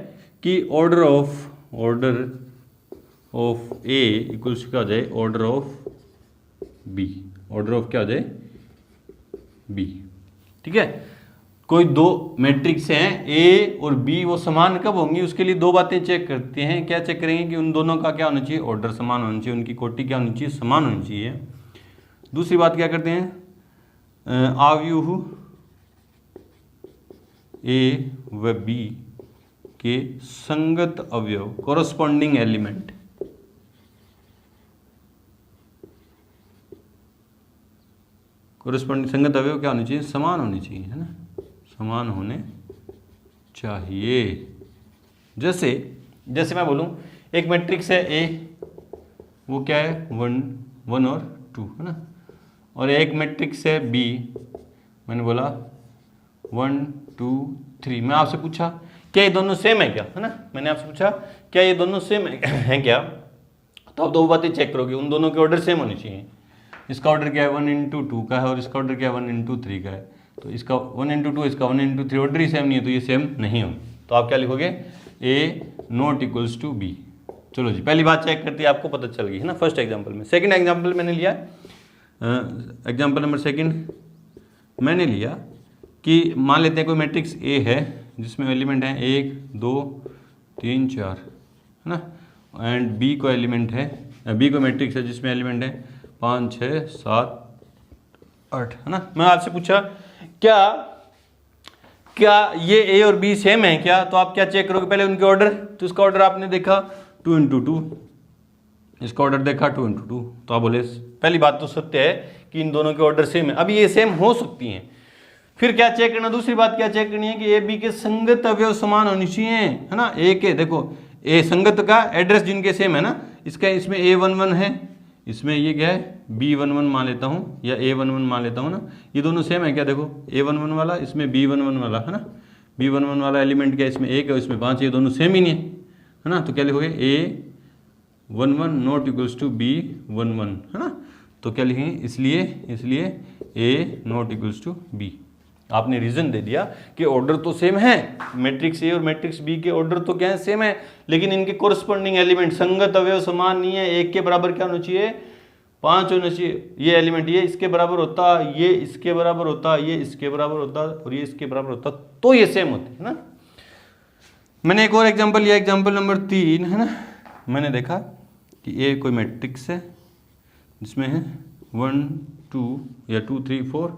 कि ऑर्डर ऑफ ए इक्वल्स क्या हो जाए, order of B, order of क्या हो जाए, बी। ठीक है, कोई दो मैट्रिक्स हैं ए और बी, वो समान कब होंगी, उसके लिए दो बातें चेक करते हैं। क्या चेक करेंगे कि उन दोनों का क्या होना चाहिए, ऑर्डर समान होना चाहिए, उनकी कोटि क्या होनी चाहिए, समान होनी चाहिए। दूसरी बात क्या करते हैं, आव्यूह ए व बी के संगत अवयव कोरस्पॉन्डिंग एलिमेंट, कोरस्पॉन्डिंग संगत अवयव क्या होने चाहिए, समान होने चाहिए, है ना, समान होने चाहिए। जैसे जैसे मैं बोलूं एक मैट्रिक्स है ए, वो क्या है 1 1 और 2, है ना, और एक मैट्रिक्स है बी, मैंने बोला 1 2 3। मैं आपसे पूछा क्या ये दोनों सेम है क्या, है ना, मैंने आपसे पूछा क्या ये दोनों सेम है क्या, तो आप दो बातें चेक करोगे, उन दोनों के ऑर्डर सेम होने चाहिए। इसका ऑर्डर क्या है 1 इंटू 2 का है और इसका ऑर्डर क्या है 1 इंटू 3 का है, तो इसका 1 इंटू 2 इसका 1 इंटू 3 ऑर्डर ही सेम नहीं है, तो ये सेम नहीं होगी। तो आप क्या लिखोगे, ए नॉट इक्वल्स टू बी। चलो जी, पहली बात चेक करती है, आपको पता चल गई है ना फर्स्ट एग्जाम्पल में। सेकंड एग्जाम्पल मैंने लिया, एग्जाम्पल नंबर सेकंड मैंने लिया कि मान लेते हैं कोई मैट्रिक्स ए है जिसमें एलिमेंट है 1 2 3 4, है ना, एंड बी को एलिमेंट है, बी को मैट्रिक्स है जिसमें एलिमेंट है 5 6 7 8, है ना। मैं आपसे पूछा क्या ये ए और बी सेम है क्या, तो आप क्या चेक करोगे, पहले उनके ऑर्डर, तो इसका ऑर्डर आपने देखा 2 इंटू 2, इसका ऑर्डर देखा 2 इंटू 2, तो आप बोले पहली बात तो सत्य है कि इन दोनों के ऑर्डर सेम है। अब ये सेम हो सकती हैं, फिर क्या चेक करना, दूसरी बात क्या चेक करनी है कि ए बी के संगत अवयव समान होनी चाहिए, है ना। ए के देखो ए संगत का एड्रेस जिनके सेम है ना, इसका इसमें A11 है, इसमें ये क्या है B11 मान लेता हूँ या A11 मान लेता हूँ ना, ये दोनों सेम है क्या, देखो A11 वाला इसमें B11 वाला, है ना, B11 वाला एलिमेंट क्या इसमें 1 है इसमें 5, ये दोनों सेम ही नहीं है ना, तो क्या लिखोगे A11 not equals to B11, है ना, तो क्या लिखेंगे, इसलिए A not equals to B। आपने रीजन दे दिया कि ऑर्डर तो सेम है, मैट्रिक्स ए और मैट्रिक्स बी के ऑर्डर तो क्या है सेम है, लेकिन इनके कोरस्पॉन्डिंग एलिमेंट संगत अवयव समान नहीं है। एक के बराबर क्या होना चाहिए 5 होना चाहिए, ये एलिमेंट ये इसके बराबर होता, ये इसके बराबर होता, ये इसके बराबर होता और ये इसके बराबर होता, तो ये सेम होते, है ना। मैंने एक और एग्जाम्पल लिया, एग्जाम्पल नंबर 3, है ना। मैंने देखा कि ये कोई मैट्रिक्स है जिसमें है 1 2 या 2 3 4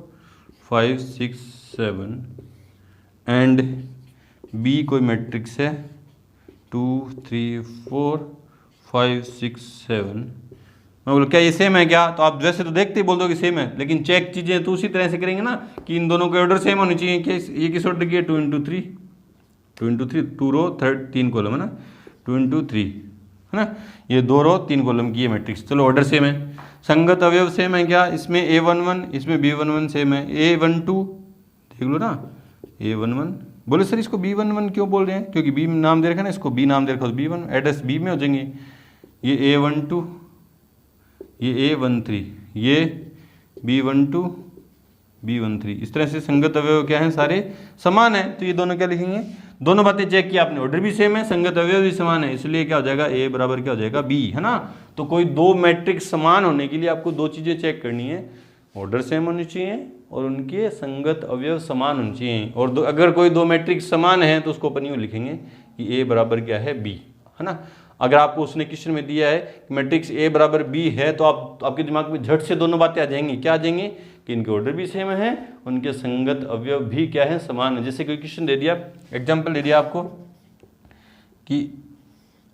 5 6 7 एंड बी कोई मैट्रिक्स है 2 3 4 5 6 7। मैं बोलो क्या ये सेम है क्या, तो आप वैसे तो देखते ही बोल दो कि सेम है, लेकिन चेक चीज़ें तो उसी तरह से करेंगे ना कि इन दोनों के ऑर्डर सेम होने चाहिए। कि ये किस ऑर्डर की है 2 इंटू 3 2 रो 3 कॉलम, है ना, 2 इंटू 3, है ना, ये 2 रो 3 कॉलम की ये मैट्रिक्स, चलो ऑर्डर सेम है। संगत अवयव सेम है क्या, इसमें A11 इसमें B11 सेम है, A12 देख लो ना, A11 बोले सर इसको B11 क्यों बोल रहे हैं, क्योंकि B नाम दे रखा है ना, इसको B नाम दे रखा है, B1 एड्रेस B में हो जाएंगे, ये A12 ये A13 ये B12 B13, इस तरह से संगत अवयव क्या है सारे समान है, तो ये दोनों क्या लिखेंगे, दोनों बातें चेक की आपने, ऑर्डर भी सेम है, संगत अवयव भी समान है, इसलिए क्या हो जाएगा A बराबर क्या हो जाएगा B, है ना। तो कोई दो मैट्रिक्स समान होने के लिए आपको दो चीज़ें चेक करनी है, ऑर्डर सेम होनी चाहिए और उनके संगत अवयव समान होने चाहिए। और अगर कोई दो मैट्रिक्स समान है तो उसको अपन यूँ लिखेंगे कि A बराबर क्या है B, है ना। अगर आपको उसने क्वेश्चन में दिया है कि मैट्रिक्स A बराबर B है तो आपके दिमाग में झट से दोनों बातें आ जाएंगी, क्या आ जाएंगी कि इनके ऑर्डर भी सेम है, उनके संगत अवयव भी क्या है समान है। जैसे कोई क्वेश्चन दे दिया, एग्जाम्पल दे दिया आपको कि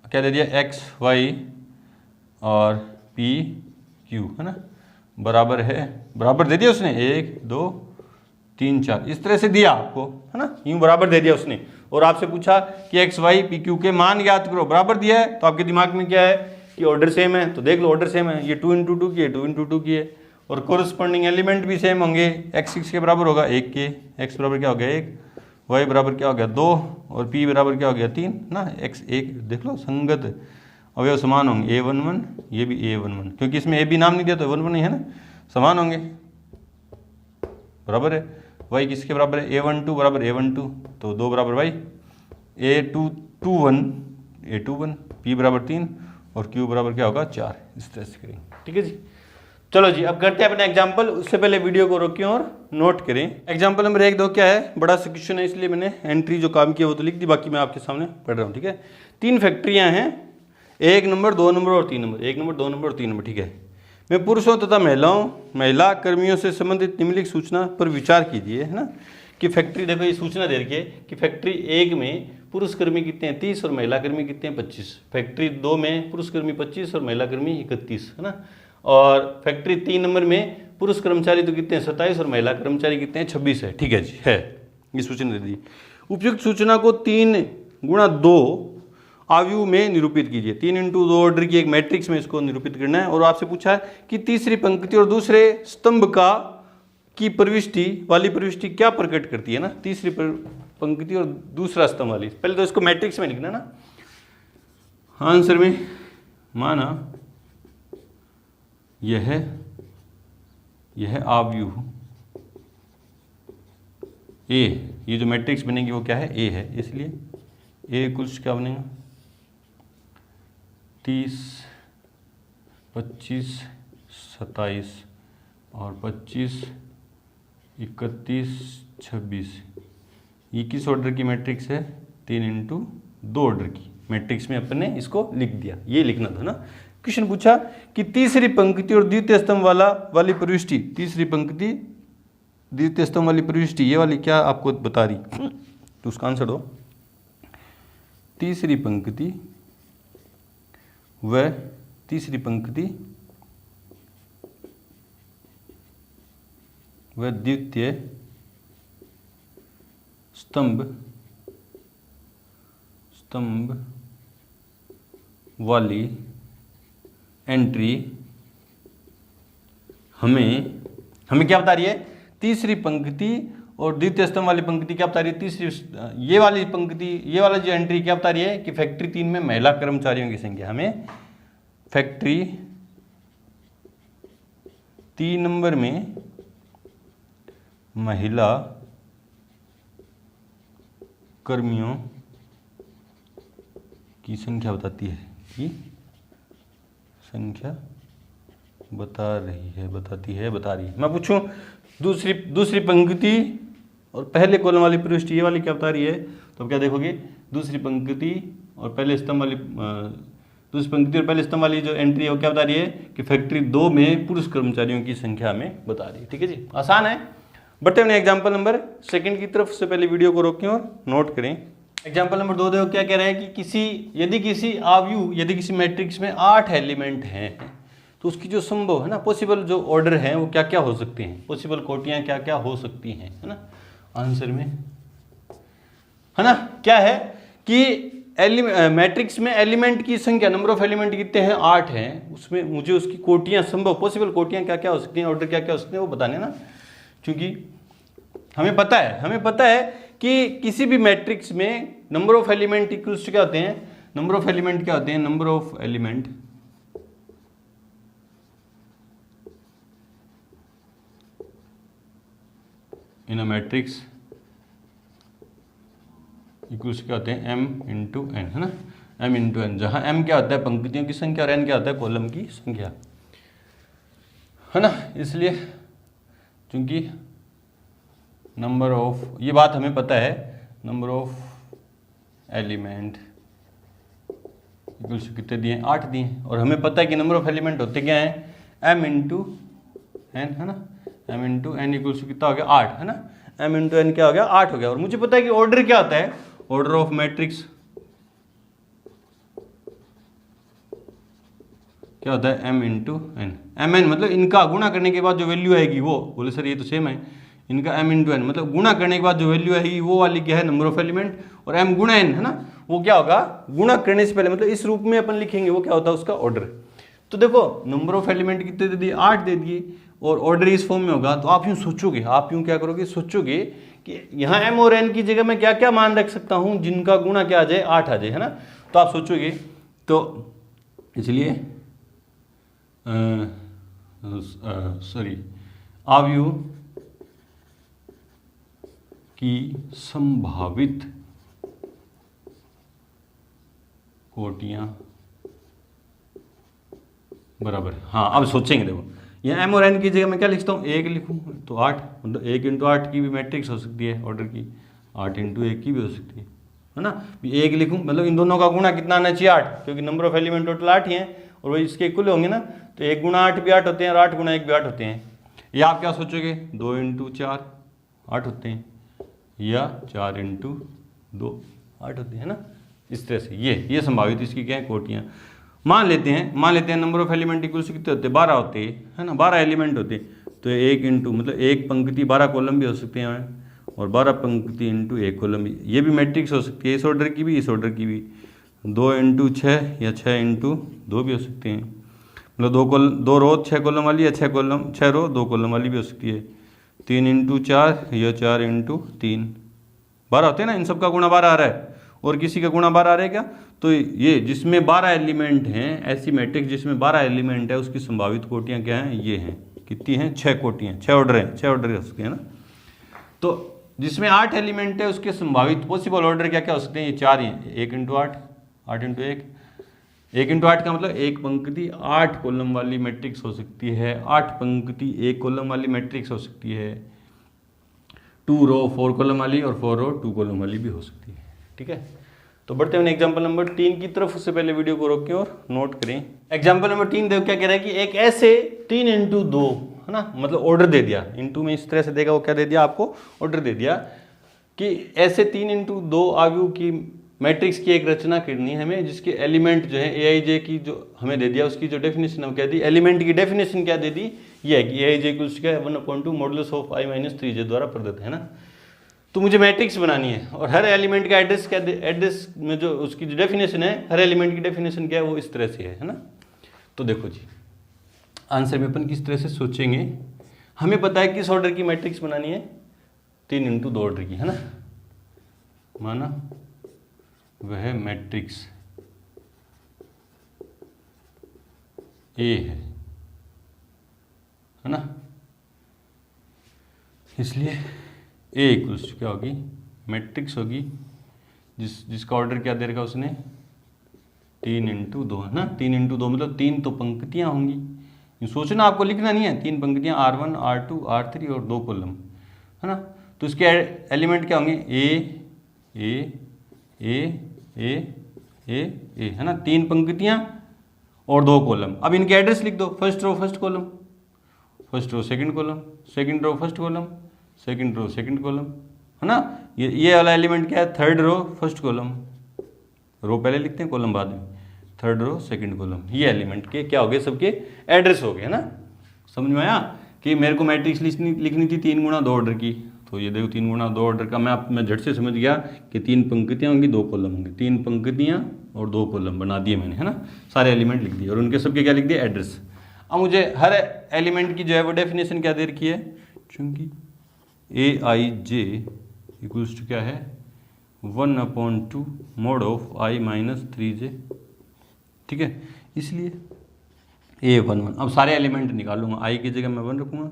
क्या दे दिया x y और p q, है ना, बराबर है, बराबर दे दिया उसने 1 2 3 4, इस तरह से दिया आपको, है ना, यूं बराबर दे दिया उसने, और आपसे पूछा कि एक्स वाई पी क्यू के मान याद करो, बराबर दिया है, तो आपके दिमाग में क्या है कि ऑर्डर सेम है, तो देख लो ऑर्डर सेम है, ये 2 इंटू 2 की है, 2 इंटू 2 की है, और कोरस्पॉन्डिंग एलिमेंट भी सेम होंगे, एक्स 6 के बराबर होगा 1 के, एक्स बराबर क्या हो गया 1, वाई बराबर क्या हो गया 2 और पी बराबर क्या हो गया 3 ना, एक्स 1, देख लो संगत अवयव समान होंगे, A11 ये भी A11, क्योंकि इसमें ए बी नाम नहीं दिया तो A11 ही है ना, समान होंगे, बराबर है। वाई किसके बराबर है A12 बराबर A12, तो 2 बराबर वाई, A21 P बराबर 3 और Q बराबर क्या होगा 4, इस तरह से करेंगे, ठीक है जी। चलो जी अब करते हैं अपने एग्जाम्पल, उससे पहले वीडियो को रोकें और नोट करें। एग्जाम्पल नंबर 1 2 क्या है, बड़ा सा क्वेश्चन है इसलिए मैंने एंट्री जो काम किया वो तो लिख दी, बाकी मैं आपके सामने पढ़ रहा हूँ, ठीक है। 3 फैक्ट्रियाँ हैं, 1 नंबर 2 नंबर और 3 नंबर, 1 नंबर 2 नंबर और 3 नंबर, ठीक है। मैं पुरुषों तथा महिला कर्मियों से संबंधित निम्नलिखित सूचना पर विचार कीजिए, है ना, कि फैक्ट्री, देखो ये सूचना दे रखी है कि फैक्ट्री 1 में पुरुष कर्मी कितने हैं 30 और महिला कर्मी कितने हैं 25। फैक्ट्री 2 में पुरुष कर्मी 25 और महिला कर्मी 31 है ना। और फैक्ट्री 3 नंबर में पुरुष कर्मचारी तो कितने हैं 27 और महिला कर्मचारी कितने हैं 26 है। ठीक है जी, है ये सूचना दे दी। उपयुक्त सूचना को 3 गुणा 2 आव्यूह में निरूपित कीजिए। 3 × 2 ऑर्डर की एक मैट्रिक्स में इसको निरूपित करना है। और आपसे पूछा है कि तीसरी पंक्ति और दूसरे स्तंभ की प्रविष्टि वाली प्रविष्टि क्या प्रकट करती है ना। तीसरी पंक्ति और दूसरा स्तंभ वाली, पहले तो इसको मैट्रिक्स में लिखना ना। आंसर में माना यह आव्यूह ए, ये जो मैट्रिक्स बनेगी वो क्या है ए है, इसलिए ए कुछ क्या बनेगा 30, 25, 27 और 25, 31, 26। ये किस ऑर्डर की मैट्रिक्स है 3 × 2 ऑर्डर की मैट्रिक्स में अपन ने इसको लिख दिया। ये लिखना था ना। क्वेश्चन पूछा कि तीसरी पंक्ति और द्वितीय स्तंभ वाली प्रविष्टि, तीसरी पंक्ति द्वितीय स्तंभ वाली प्रविष्टि ये वाली क्या आपको बता रही, तो उसका आंसर दो। तीसरी पंक्ति व तीसरी पंक्ति व द्वितीय स्तंभ वाली एंट्री हमें क्या बता रही है, तीसरी पंक्ति और द्वितीय स्तंभ वाली पंक्ति क्या बता रही है, तीसरी ये वाली पंक्ति ये वाला जो एंट्री क्या बता रही है कि फैक्ट्री 3 में महिला कर्मचारियों की संख्या, हमें फैक्ट्री 3 नंबर में महिला कर्मियों की संख्या बताती है, कि संख्या बता रही है। मैं पूछूं दूसरी पंक्ति और पहले कॉलम वाली प्रविष्टि ये वाली क्या बता रही है, तो क्या देखोगे दूसरी पंक्ति और पहले स्तंभ वाली जो एंट्री है वो क्या बता रही है कि फैक्ट्री 2 में पुरुष कर्मचारियों की संख्या हमें बता रही है। ठीक है जी, आसान है। बढ़ते हैं एग्जाम्पल नंबर 2 की तरफ। से पहले वीडियो को रोकें और नोट करें। एग्जाम्पल नंबर 2 देखो क्या कह रहा है कि यदि किसी मैट्रिक्स में 8 एलिमेंट हैं तो उसकी जो संभव है ना पॉसिबल जो ऑर्डर है वो क्या क्या हो सकते हैं, पॉसिबल कोटियां क्या क्या हो सकती हैं, है ना। आंसर में है ना क्या है कि मैट्रिक्स में एलिमेंट की संख्या, नंबर ऑफ एलिमेंट कितने हैं 8 हैं, उसमें मुझे उसकी कोटियां संभव पॉसिबल कोटियां क्या क्या हो सकती हैं, ऑर्डर क्या क्या हो सकते हैं वो बताने ना। क्योंकि हमें पता है कि किसी भी मैट्रिक्स में नंबर ऑफ एलिमेंट इक्वल्स क्या होते हैं, number of element in a matrix equals क्या होते हैं m × n, है ना। m × n, जहाँ m क्या होता है पंक्तियों की संख्या और n क्या होता है कॉलम की संख्या, है ना। इसलिए चूंकि नंबर ऑफ, ये बात हमें पता है, नंबर ऑफ एलिमेंट इक्वल्स कितने दिए 8 दिए, और हमें पता है कि नंबर ऑफ एलिमेंट होते क्या हैं m × n, है ना। m × n इक्वल्स कितना हो गया 8, है ना। m × n क्या हो गया 8 हो गया। और मुझे पता है कि ऑर्डर क्या होता है, ऑर्डर ऑफ मैट्रिक्स क्या होता है m × n। mn मतलब इनका गुणा करने के बाद जो वैल्यू आएगी वो, बोले सर ये तो सेम है, इनका m × n मतलब गुणा करने के बाद जो वैल्यू आएगी वो वाली क्या है नंबर ऑफ एलिमेंट, और m × n, है ना, वो क्या होगा गुणा करने से पहले, मतलब इस रूप में अपन लिखेंगे वो क्या होता है उसका ऑर्डर। तो देखो नंबर ऑफ एलिमेंट कितने दे दिए 8 दे दिए, और ऑर्डर इस फॉर्म में होगा, तो आप यूँ सोचोगे, क्या करोगे, सोचोगे कि यहाँ m और n की जगह मैं क्या क्या मान रख सकता हूँ जिनका गुणा क्या आ जाए 8 आ जाए, है ना। तो आप सोचोगे, तो इसलिए आव्यूह की संभावित कोटियां बराबर, हाँ अब सोचेंगे। देखो यहाँ m और n की जगह मैं क्या लिखता हूँ 1 लिखूँ तो 8, मतलब 1 × 8 की भी मैट्रिक्स हो सकती है ऑर्डर की, 8 × 1 की भी हो सकती है ना। 1 लिखूँ मतलब इन दोनों का गुणा कितना आना चाहिए 8, क्योंकि नंबर ऑफ एलिमेंट टोटल 8 ही हैं और वही इसके इक्वल होंगे ना, तो 1 × 8 भी 8 होते हैं और 8 × 1 भी 8 होते हैं। या आप क्या सोचोगे 2 × 4 8 होते हैं, या 4 × 2, 8 होती है ना, इस तरह से। ये संभावित इसकी क्या है, कोटियाँ। मान लेते हैं नंबर ऑफ एलिमेंट इक्वल्स कितने होते हैं, 12 होते हैं, है ना, 12 एलिमेंट होते हैं। तो 1 इंटू मतलब एक पंक्ति 12 कॉलम भी हो सकते हैं, और 12 पंक्ति इंटू 1 कॉलम भी, ये भी मैट्रिक्स हो सकती है, इस ऑर्डर की भी, इस ऑर्डर की भी। 2 इंटू 6 या 6 इंटू 2 भी हो सकते हैं, मतलब 2 रो 6 कॉलम वाली या 6 रो 2 कॉलम वाली भी हो सकती है। 3 इंटू 4 या 4 इंटू 3, 12 होते हैं ना, इन सब का गुणा 12 आ रहा है, और किसी का गुणा 12 आ रहा है क्या? तो ये जिसमें 12 एलिमेंट हैं, ऐसी मैट्रिक्स जिसमें 12 एलिमेंट है, उसकी संभावित कोटियाँ क्या हैं, ये हैं। कितनी हैं? 6 कोटियाँ, 6 ऑर्डर हैं, 6 ऑर्डर हो सकते हैं ना। तो जिसमें 8 एलिमेंट है, उसके संभावित पॉसिबल ऑर्डर क्या क्या हो सकते हैं, ये 4 ही हैं। 1 इंटू 8, 8 इंटू 1, 1 इंटू 8 का मतलब एक पंक्ति 8 कॉलम वाली मैट्रिक्स हो सकती है, 8 पंक्ति 1 कॉलम वाली मैट्रिक्स हो सकती है, 2 रो 4 कॉलम वाली और 4 रो 2 कॉलम वाली भी हो सकती है। ठीक है, तो बढ़ते हैं एग्जाम्पल नंबर 3 की तरफ। उससे पहले वीडियो को रोकें और नोट करें। एग्जाम्पल नंबर 3 देखो क्या कह रहा है कि एक ऐसे 3 इंटू 2, है ना, मतलब ऑर्डर दे दिया, इंटू में इस तरह से देगा, वो क्या दे दिया आपको, ऑर्डर दे दिया कि ऐसे 3 इंटू 2 आव्यूह की मैट्रिक्स की एक रचना करनी है हमें, जिसके एलिमेंट जो है AIJ की जो हमें दे दिया, उसकी जो डेफिनेशन है क्या दी, एलिमेंट की डेफिनेशन क्या दे दी, ये है कि AIJ इक्वल्स क्या है 1/2 मॉडुलस ऑफ I - 3j द्वारा प्रदत्त है ना। तो मुझे मैट्रिक्स बनानी है, और हर एलिमेंट का एड्रेस क्या, एड्रेस में जो उसकी जो डेफिनेशन है, हर एलिमेंट की डेफिनेशन क्या है, वो इस तरह से है ना। तो देखो जी, आंसर में अपन किस तरह से सोचेंगे, हमें पता है किस ऑर्डर की मैट्रिक्स बनानी है, 3 इंटू 2 ऑर्डर की, है ना। माना वह मैट्रिक्स ए है ना, इसलिए ए इक्वल्स क्या होगी, मैट्रिक्स होगी जिसका ऑर्डर क्या दे रखा उसने, 3 इंटू 2, है ना। 3 इंटू 2 मतलब 3 तो पंक्तियां होंगी, ये सोचना, आपको लिखना नहीं है, 3 पंक्तियां, R1 R2 R3 और 2 कॉलम, है ना। तो इसके एलिमेंट क्या होंगे, ए, है ना, 3 पंक्तियां और 2 कॉलम। अब इनके एड्रेस लिख दो, first row first column, first row second column, second row first column, second row second column, है ना। ये वाला एलिमेंट क्या है, third row first column, row पहले लिखते हैं कॉलम बाद में, थर्ड रो सेकंड कॉलम। ये एलिमेंट के क्या हो गए, सबके एड्रेस हो गए, है ना। समझ में आया कि मेरे को मैट्रिक्स लिखनी थी 3 गुणा 2 ऑर्डर की, तो ये देखो 3 गुणा 2 ऑर्डर का मैं झट से समझ गया कि 3 पंक्तियाँ होंगी 2 कॉलम होंगे, 3 पंक्तियाँ और 2 कॉलम बना दिए मैंने, है ना। सारे एलिमेंट लिख दिए और उनके सबके क्या लिख दिए, एड्रेस। अब मुझे हर एलिमेंट की जो है वो डेफिनेशन क्या दे रखी है, चूँकि AIJ इक्वल्स टू क्या है 1/2 mod ऑफ I - 3j, ठीक है। इसलिए A11, अब सारे एलिमेंट निकालूंगा, I की जगह मैं 1 रखूँगा।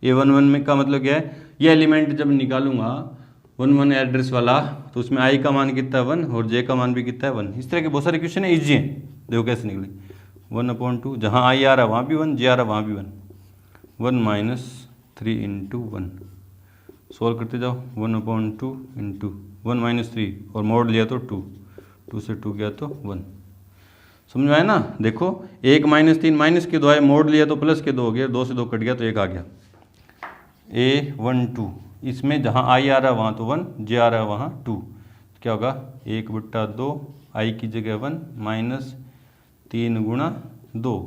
A11 में का मतलब क्या है, ये एलिमेंट जब निकालूंगा 1 एड्रेस वाला, तो उसमें I का मान कितना है 1 और J का मान भी कितना है 1। इस तरह के बहुत सारे क्वेश्चन है, ईजी हैं, देखो कैसे निकले। 1/2, जहाँ I आ रहा है वहाँ भी 1, J आ रहा है वहाँ भी 1, 1 - 3 इंटू 1, सॉल्व करते जाओ। 1/2 इंटू 1 - 3 और मोड लिया तो 2, 2 से 2 गया तो 1। समझ में आया ना। देखो 1 - 3 माइनस के 2 आए, मोड लिया तो प्लस के 2 हो गया, 2 से 2 कट गया तो 1 आ गया। A12, इसमें जहाँ I आ रहा है वहाँ तो 1, J आ रहा है वहाँ 2, क्या होगा 1/2, I की जगह 1 माइनस 3 गुणा 2,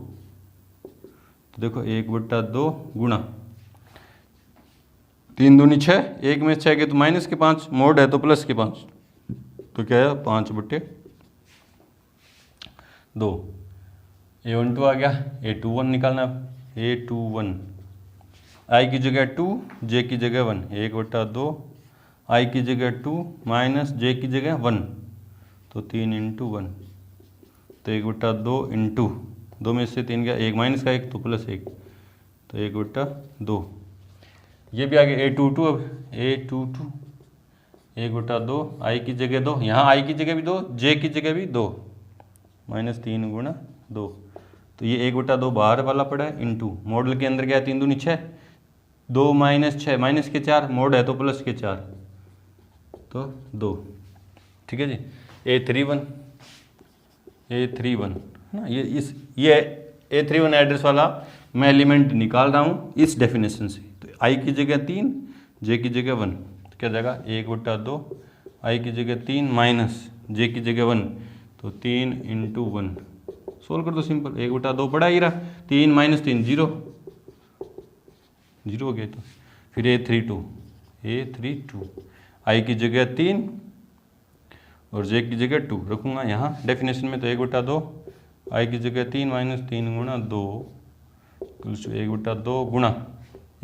तो देखो 1/2 गुणा 3 दूनी 6, 1 में 6 के तो माइनस के 5, मोड है तो प्लस के 5, तो क्या है 5/2। A12 आ गया, A21 निकालना, A21 I की जगह 2, J की जगह 1, 1/2, I की जगह 2 माइनस J की जगह 1, तो 3 इंटू 1, तो 1/2 इंटू 2 में से 3 गया, 1 माइनस का 1 तो प्लस 1, तो 1/2। ये भी आ गया A22, अब A22 1/2, I की जगह 2, यहाँ I की जगह भी 2, J की जगह भी 2, माइनस 3 गुणा 2, तो ये 1/2 बाहर वाला पड़ा है, इंटू मॉडल के अंदर क्या है 3 दूनी 6, 2 माइनस 6 माइनस के 4, मोड है तो प्लस के 4, तो 2, ठीक है जी। A31 ना, ये A31 एड्रेस वाला मैं एलिमेंट निकाल रहा हूँ इस डेफिनेशन से, तो I की जगह 3, J की जगह 1, तो क्या जाएगा 1/2 आई की जगह 3 माइनस जे की जगह 1, तो 3 इंटू 1 सोल्व कर दो सिंपल, 1/2 पड़ा ही रहा, 3 माइनस 3 0 0 हो गया। तो फिर A32 आई की जगह 3 और जे की जगह 2 रखूँगा यहाँ डेफिनेशन में, तो 1/2 आई की जगह 3 माइनस 3 गुणा 2 इक्वल्स टू 1/2 गुणा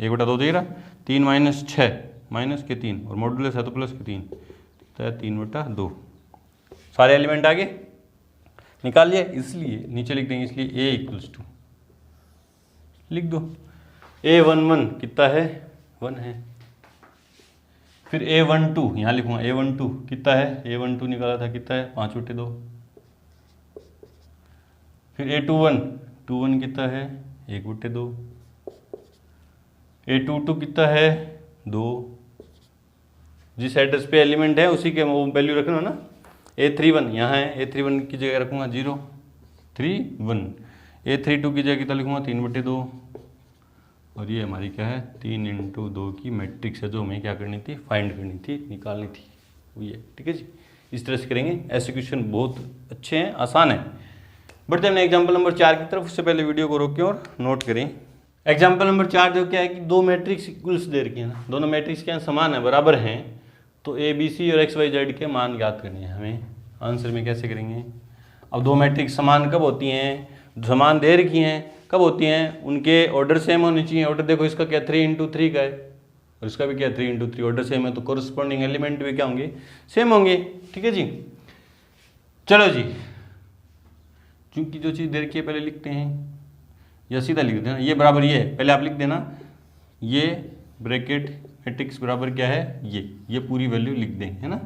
1/2 दे रहा, 3 माइनस 6 माइनस के 3 और मॉडुलस है तो प्लस के 3, तो है 3/2। सारे एलिमेंट आगे निकाल लिए, इसलिए नीचे लिख देंगे, इसलिए A इक्वल्स टू लिख दो A11 कितना है 1 है। फिर A12 यहाँ लिखूंगा, A12 कितना है, A12 निकाला था कितना है 5/2। फिर A21 कितना है 1/2। A22 कितना है 2, जिस एड्रेस पे एलिमेंट है उसी के वो वैल्यू रखना ना। A31 यहाँ है, A31 की जगह रखूँगा 0 3 1। A32 की जगह कितना लिखूँगा 3/2, और ये हमारी क्या है 3 इंटू 2 की मैट्रिक्स है, जो हमें क्या करनी थी, फाइंड करनी थी, निकालनी थी, वो ये। ठीक है जी, इस तरह से करेंगे। ऐसे क्वेश्चन बहुत अच्छे हैं, आसान है। बढ़ते हैं एग्जाम्पल नंबर 4 की तरफ। उससे पहले वीडियो को रोकें और नोट करें। एग्जाम्पल नंबर 4 जो क्या है कि दो मैट्रिक्स इक्वल्स दे रखी है ना, दोनों मैट्रिक्स क्या समान है, बराबर हैं, तो ABC और XYZ के मान ज्ञात करने हैं हमें। आंसर में कैसे करेंगे। अब दो मैट्रिक्स समान कब होती हैं, समान दे रखी हैं कब होती हैं, उनके ऑर्डर सेम होने चाहिए। ऑर्डर देखो इसका क्या 3 इंटू 3 का है और इसका भी क्या 3 इंटू 3, ऑर्डर सेम है तो कोरस्पॉन्डिंग एलिमेंट भी क्या होंगे, सेम होंगे। ठीक है जी, चलो जी, क्योंकि जो चीज़ दे रखी है पहले लिखते हैं, या सीधा लिख देना, ये बराबर ये है, पहले आप लिख देना, ये ब्रैकेट मैट्रिक्स बराबर क्या है, ये पूरी वैल्यू लिख दें, है ना।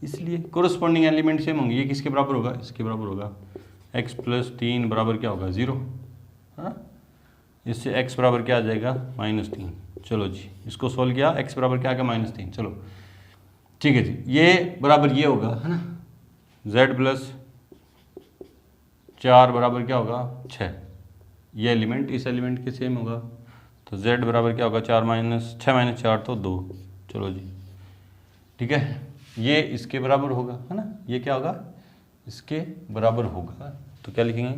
इसलिए कोरस्पॉन्डिंग एलिमेंट सेम होंगे। ये किसके बराबर होगा, इसके बराबर होगा। x प्लस 3 बराबर क्या होगा 0, है ना। इससे x बराबर क्या आ जाएगा -3। चलो जी, इसको सोल्व किया, x बराबर क्या आ गया -3। चलो ठीक है जी, ये बराबर ये होगा, है ना। z प्लस 4 बराबर क्या होगा 6। ये एलिमेंट इस एलिमेंट के सेम होगा, तो z बराबर क्या होगा 6 माइनस 4 तो 2। चलो जी ठीक है, ये इसके बराबर होगा, है ना। ये क्या होगा, इसके बराबर होगा, तो क्या लिखेंगे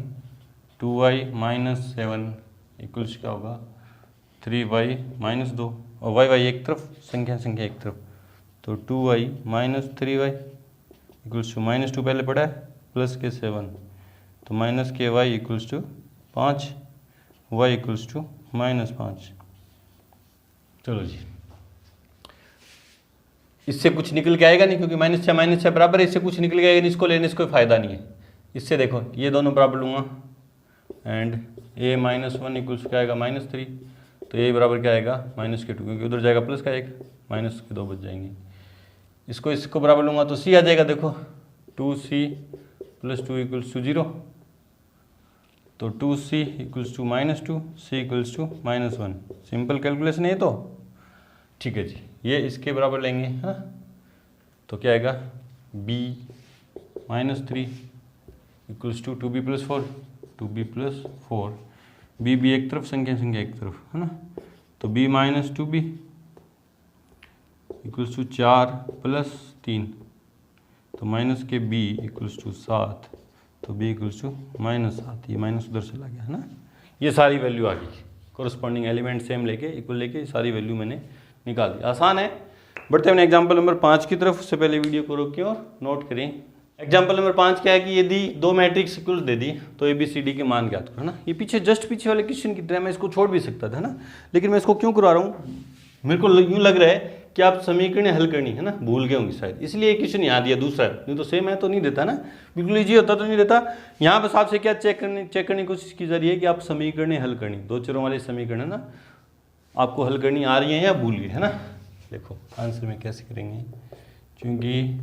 2y माइनस 7 इक्वल्स क्या होगा 3y माइनस 2, और y एक तरफ, संख्या एक तरफ, तो 2y minus 3y equals to -2 पहले पढ़ा है, प्लस के 7, तो माइनस के y equals to 5, y equals to -5। चलो जी, इससे कुछ निकल के आएगा नहीं, क्योंकि -6 बराबर है, इससे कुछ निकल के आएगा नहीं, इसको लेने से कोई फ़ायदा नहीं है। इससे देखो ये दोनों बराबर लूँगा, एंड a-1 इक्वल्स क्या आएगा -3, तो a बराबर क्या आएगा -2, क्योंकि उधर जाएगा प्लस का 1, -2 बच जाएंगे। इसको बराबर लूँगा तो c आ जाएगा, देखो 2c + 2 इक्वल्स टू 0, तो 2c equals to -2, c equals to -1। Simple calculation है ये तो। ठीक है जी, ये इसके बराबर लेंगे, है ना, तो क्या आएगा b -3 equals to 2b + 4, 2b + 4, b एक तरफ, संख्या एक तरफ, है ना, तो b -2b इक्वल्स टू 4 + 3, तो माइनस के b इक्वल्स टू 7, तो b इक्वल्स टू -7, ये माइनस उधर चला गया, है ना। ये सारी वैल्यू आ गई, कोरस्पॉन्डिंग एलिमेंट सेम लेके, इक्वल लेके, सारी वैल्यू मैंने निकाल दी। आसान है। बढ़ते हैं एग्जाम्पल नंबर 5 की तरफ। उससे पहले वीडियो को रोकें और नोट करें। एग्जाम्पल नंबर 5 क्या है कि यदि दो मैट्रिक्स इक्वल दे दी तो ABCD के मान ज्ञात करो, है ना। ये जस्ट पीछे वाले क्वेश्चन की तरह मैं इसको छोड़ भी सकता था ना, लेकिन मैं इसको क्यों करवा रहा हूँ, मेरे को यूँ लग रहा है कि आप समीकरण हल करनी है ना, भूल गए होंगे शायद, इसलिए एक क्वेश्चन यहाँ दिया, दूसरा नहीं तो सेम है तो नहीं देता ना, बिल्कुल ईजी होता तो नहीं देता। यहाँ बस आपसे क्या चेक करने की कोशिश की जा रही है कि आप समीकरण हल करनी, दो चरों वाले समीकरण है ना, आपको हल करनी आ रही है या भूल गए, है ना। देखो आंसर में कैसे करेंगे, क्योंकि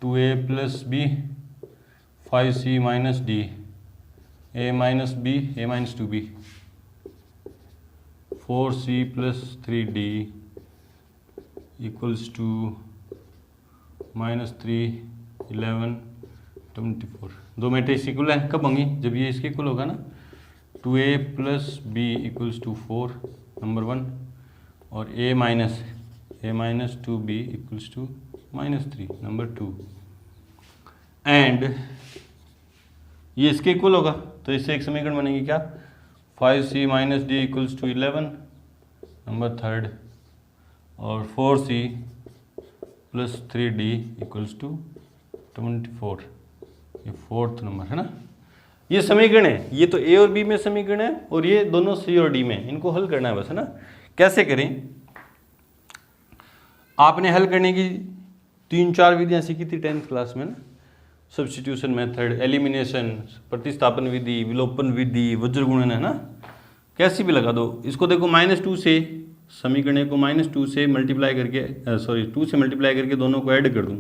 2a + b 5c - d a - b a - 2b 4c + 3d equals to -3 11 24। दो मैट्रिक्स इक्वल है, कब होंगी, जब ये इसके इक्वल होगा ना। 2a + b equals to 4 number 1, और a - a minus 2b equals to -3 number 2 and ये इसके इक्वल होगा, तो इससे एक समीकरण बनेगी क्या, 5c minus d equals to 11 number 3 और 4c plus 3d equals to 24, ये 4th नंबर है ना। ये समीकरण है, ये तो ए और बी में समीकरण है और ये दोनों सी और डी में, इनको हल करना है बस, है ना। कैसे करें, आपने हल करने की 3-4 विधियां सीखी थी 10th क्लास में ना, सब्स्टिट्यूशन मेथड, एलिमिनेशन, प्रतिस्थापन विधि, विलोपन विधि, वज्र गुणन, है ना। कैसी भी लगा दो, इसको देखो -2 से समीकरण को -2 से मल्टीप्लाई करके 2 से मल्टीप्लाई करके दोनों को ऐड कर दूं,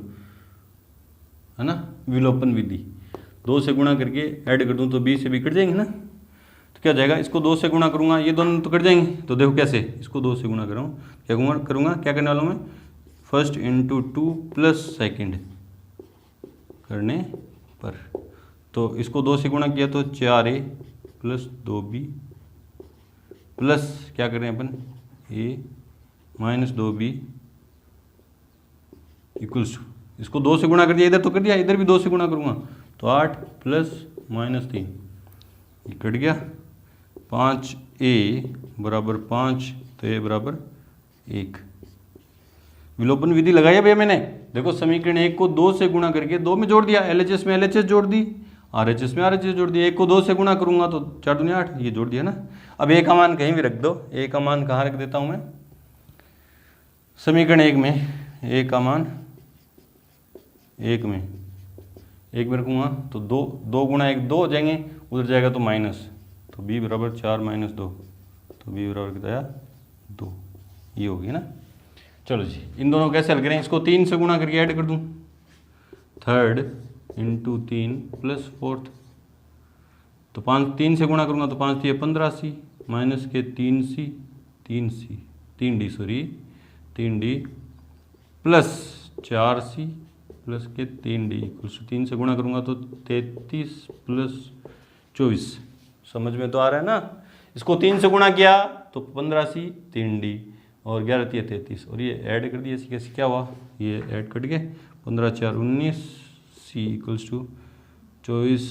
है ना, विलोपन विधि 2 से गुणा करके ऐड कर दूं तो 20 से भी कट जाएंगे ना, तो क्या जाएगा, इसको 2 से गुणा करूंगा ये दोनों तो कट जाएंगे, तो देखो कैसे, इसको 2 से गुणा करूंगा क्या करने वाला हूँ मैं, फर्स्ट इंटू 2 प्लस सेकेंड करने पर, तो इसको 2 से गुणा किया तो 4a प्लस 2b प्लस क्या कर रहे हैं अपन, a minus 2b equals to, इसको 2 से गुणा कर दिया, इधर तो कर दिया, इधर भी 2 से गुणा करूंगा तो 8 प्लस -3 ये कट गया, 5a बराबर 5 तो a बराबर 1। विलोपन विधि लगाई है भैया मैंने, देखो समीकरण 1 को 2 से गुणा करके 2 में जोड़ दिया, LHS में LHS जोड़ दी, RHS में RHS जोड़ दिया, 1 को 2 से गुणा करूंगा तो 4 दूनी 8 ये जोड़ दिया ना। अब a का मान कहीं भी रख दो, a का मान कहाँ रख देता हूं मैं, समीकरण 1 में a का मान 1 में रखूँगा तो 2 गुणा 1 2 हो जाएंगे, उधर जाएगा तो माइनस, तो b बराबर 4 माइनस 2, तो b बराबर कितना आया 2, ये होगी ना। चलो जी, इन दोनों कैसे हल करें, इसको 3 से गुणा करके ऐड कर दूं, 3 इंटू 3 प्लस 4th, तो 3 से गुणा करूँगा तो 5 ये 15c माइनस के 3d प्लस 4c प्लस के 3d इक्वल्स 3 से गुणा करूँगा तो 33 प्लस 24, समझ में तो आ रहा है ना। इसको 3 से गुणा किया तो 15c 3d और 11 3 33 और ये ऐड कर दिया, कैसे क्या हुआ, ये ऐड कट गए, 15 4 19 c इक्वल्स टू 24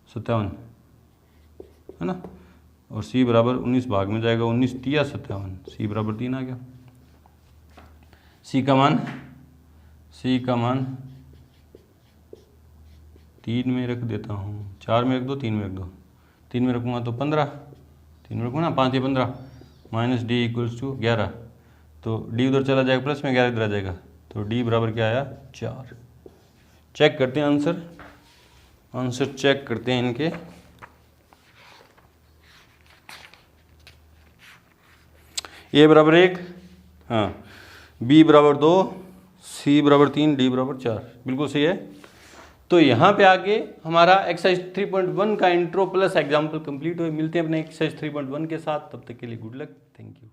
57 है ना, और c बराबर 19 भाग में जाएगा, 19 3 57, c बराबर 3 आ गया। c का मान 3 में रख देता हूँ, 4 में रख दो, 3 में रख दो, 3 में रखूँगा तो 15, 3 में रखूँगा ना, 5 या 15 माइनस डी इक्वल्स टू 11, तो डी उधर चला जाएगा प्लस में 11 इधर आ जाएगा, तो डी बराबर क्या आया 4। चेक करते हैं आंसर चेक करते हैं इनके। ए बराबर 1, हाँ, बी बराबर 2, सी बराबर 3, डी बराबर 4, बिल्कुल सही है। तो यहाँ पे आके हमारा एक्सरसाइज 3.1 का इंट्रो प्लस एग्जाम्पल कंप्लीट हुए। मिलते हैं अपने एक्सरसाइज 3.1 के साथ, तब तक के लिए गुड लक, थैंक यू।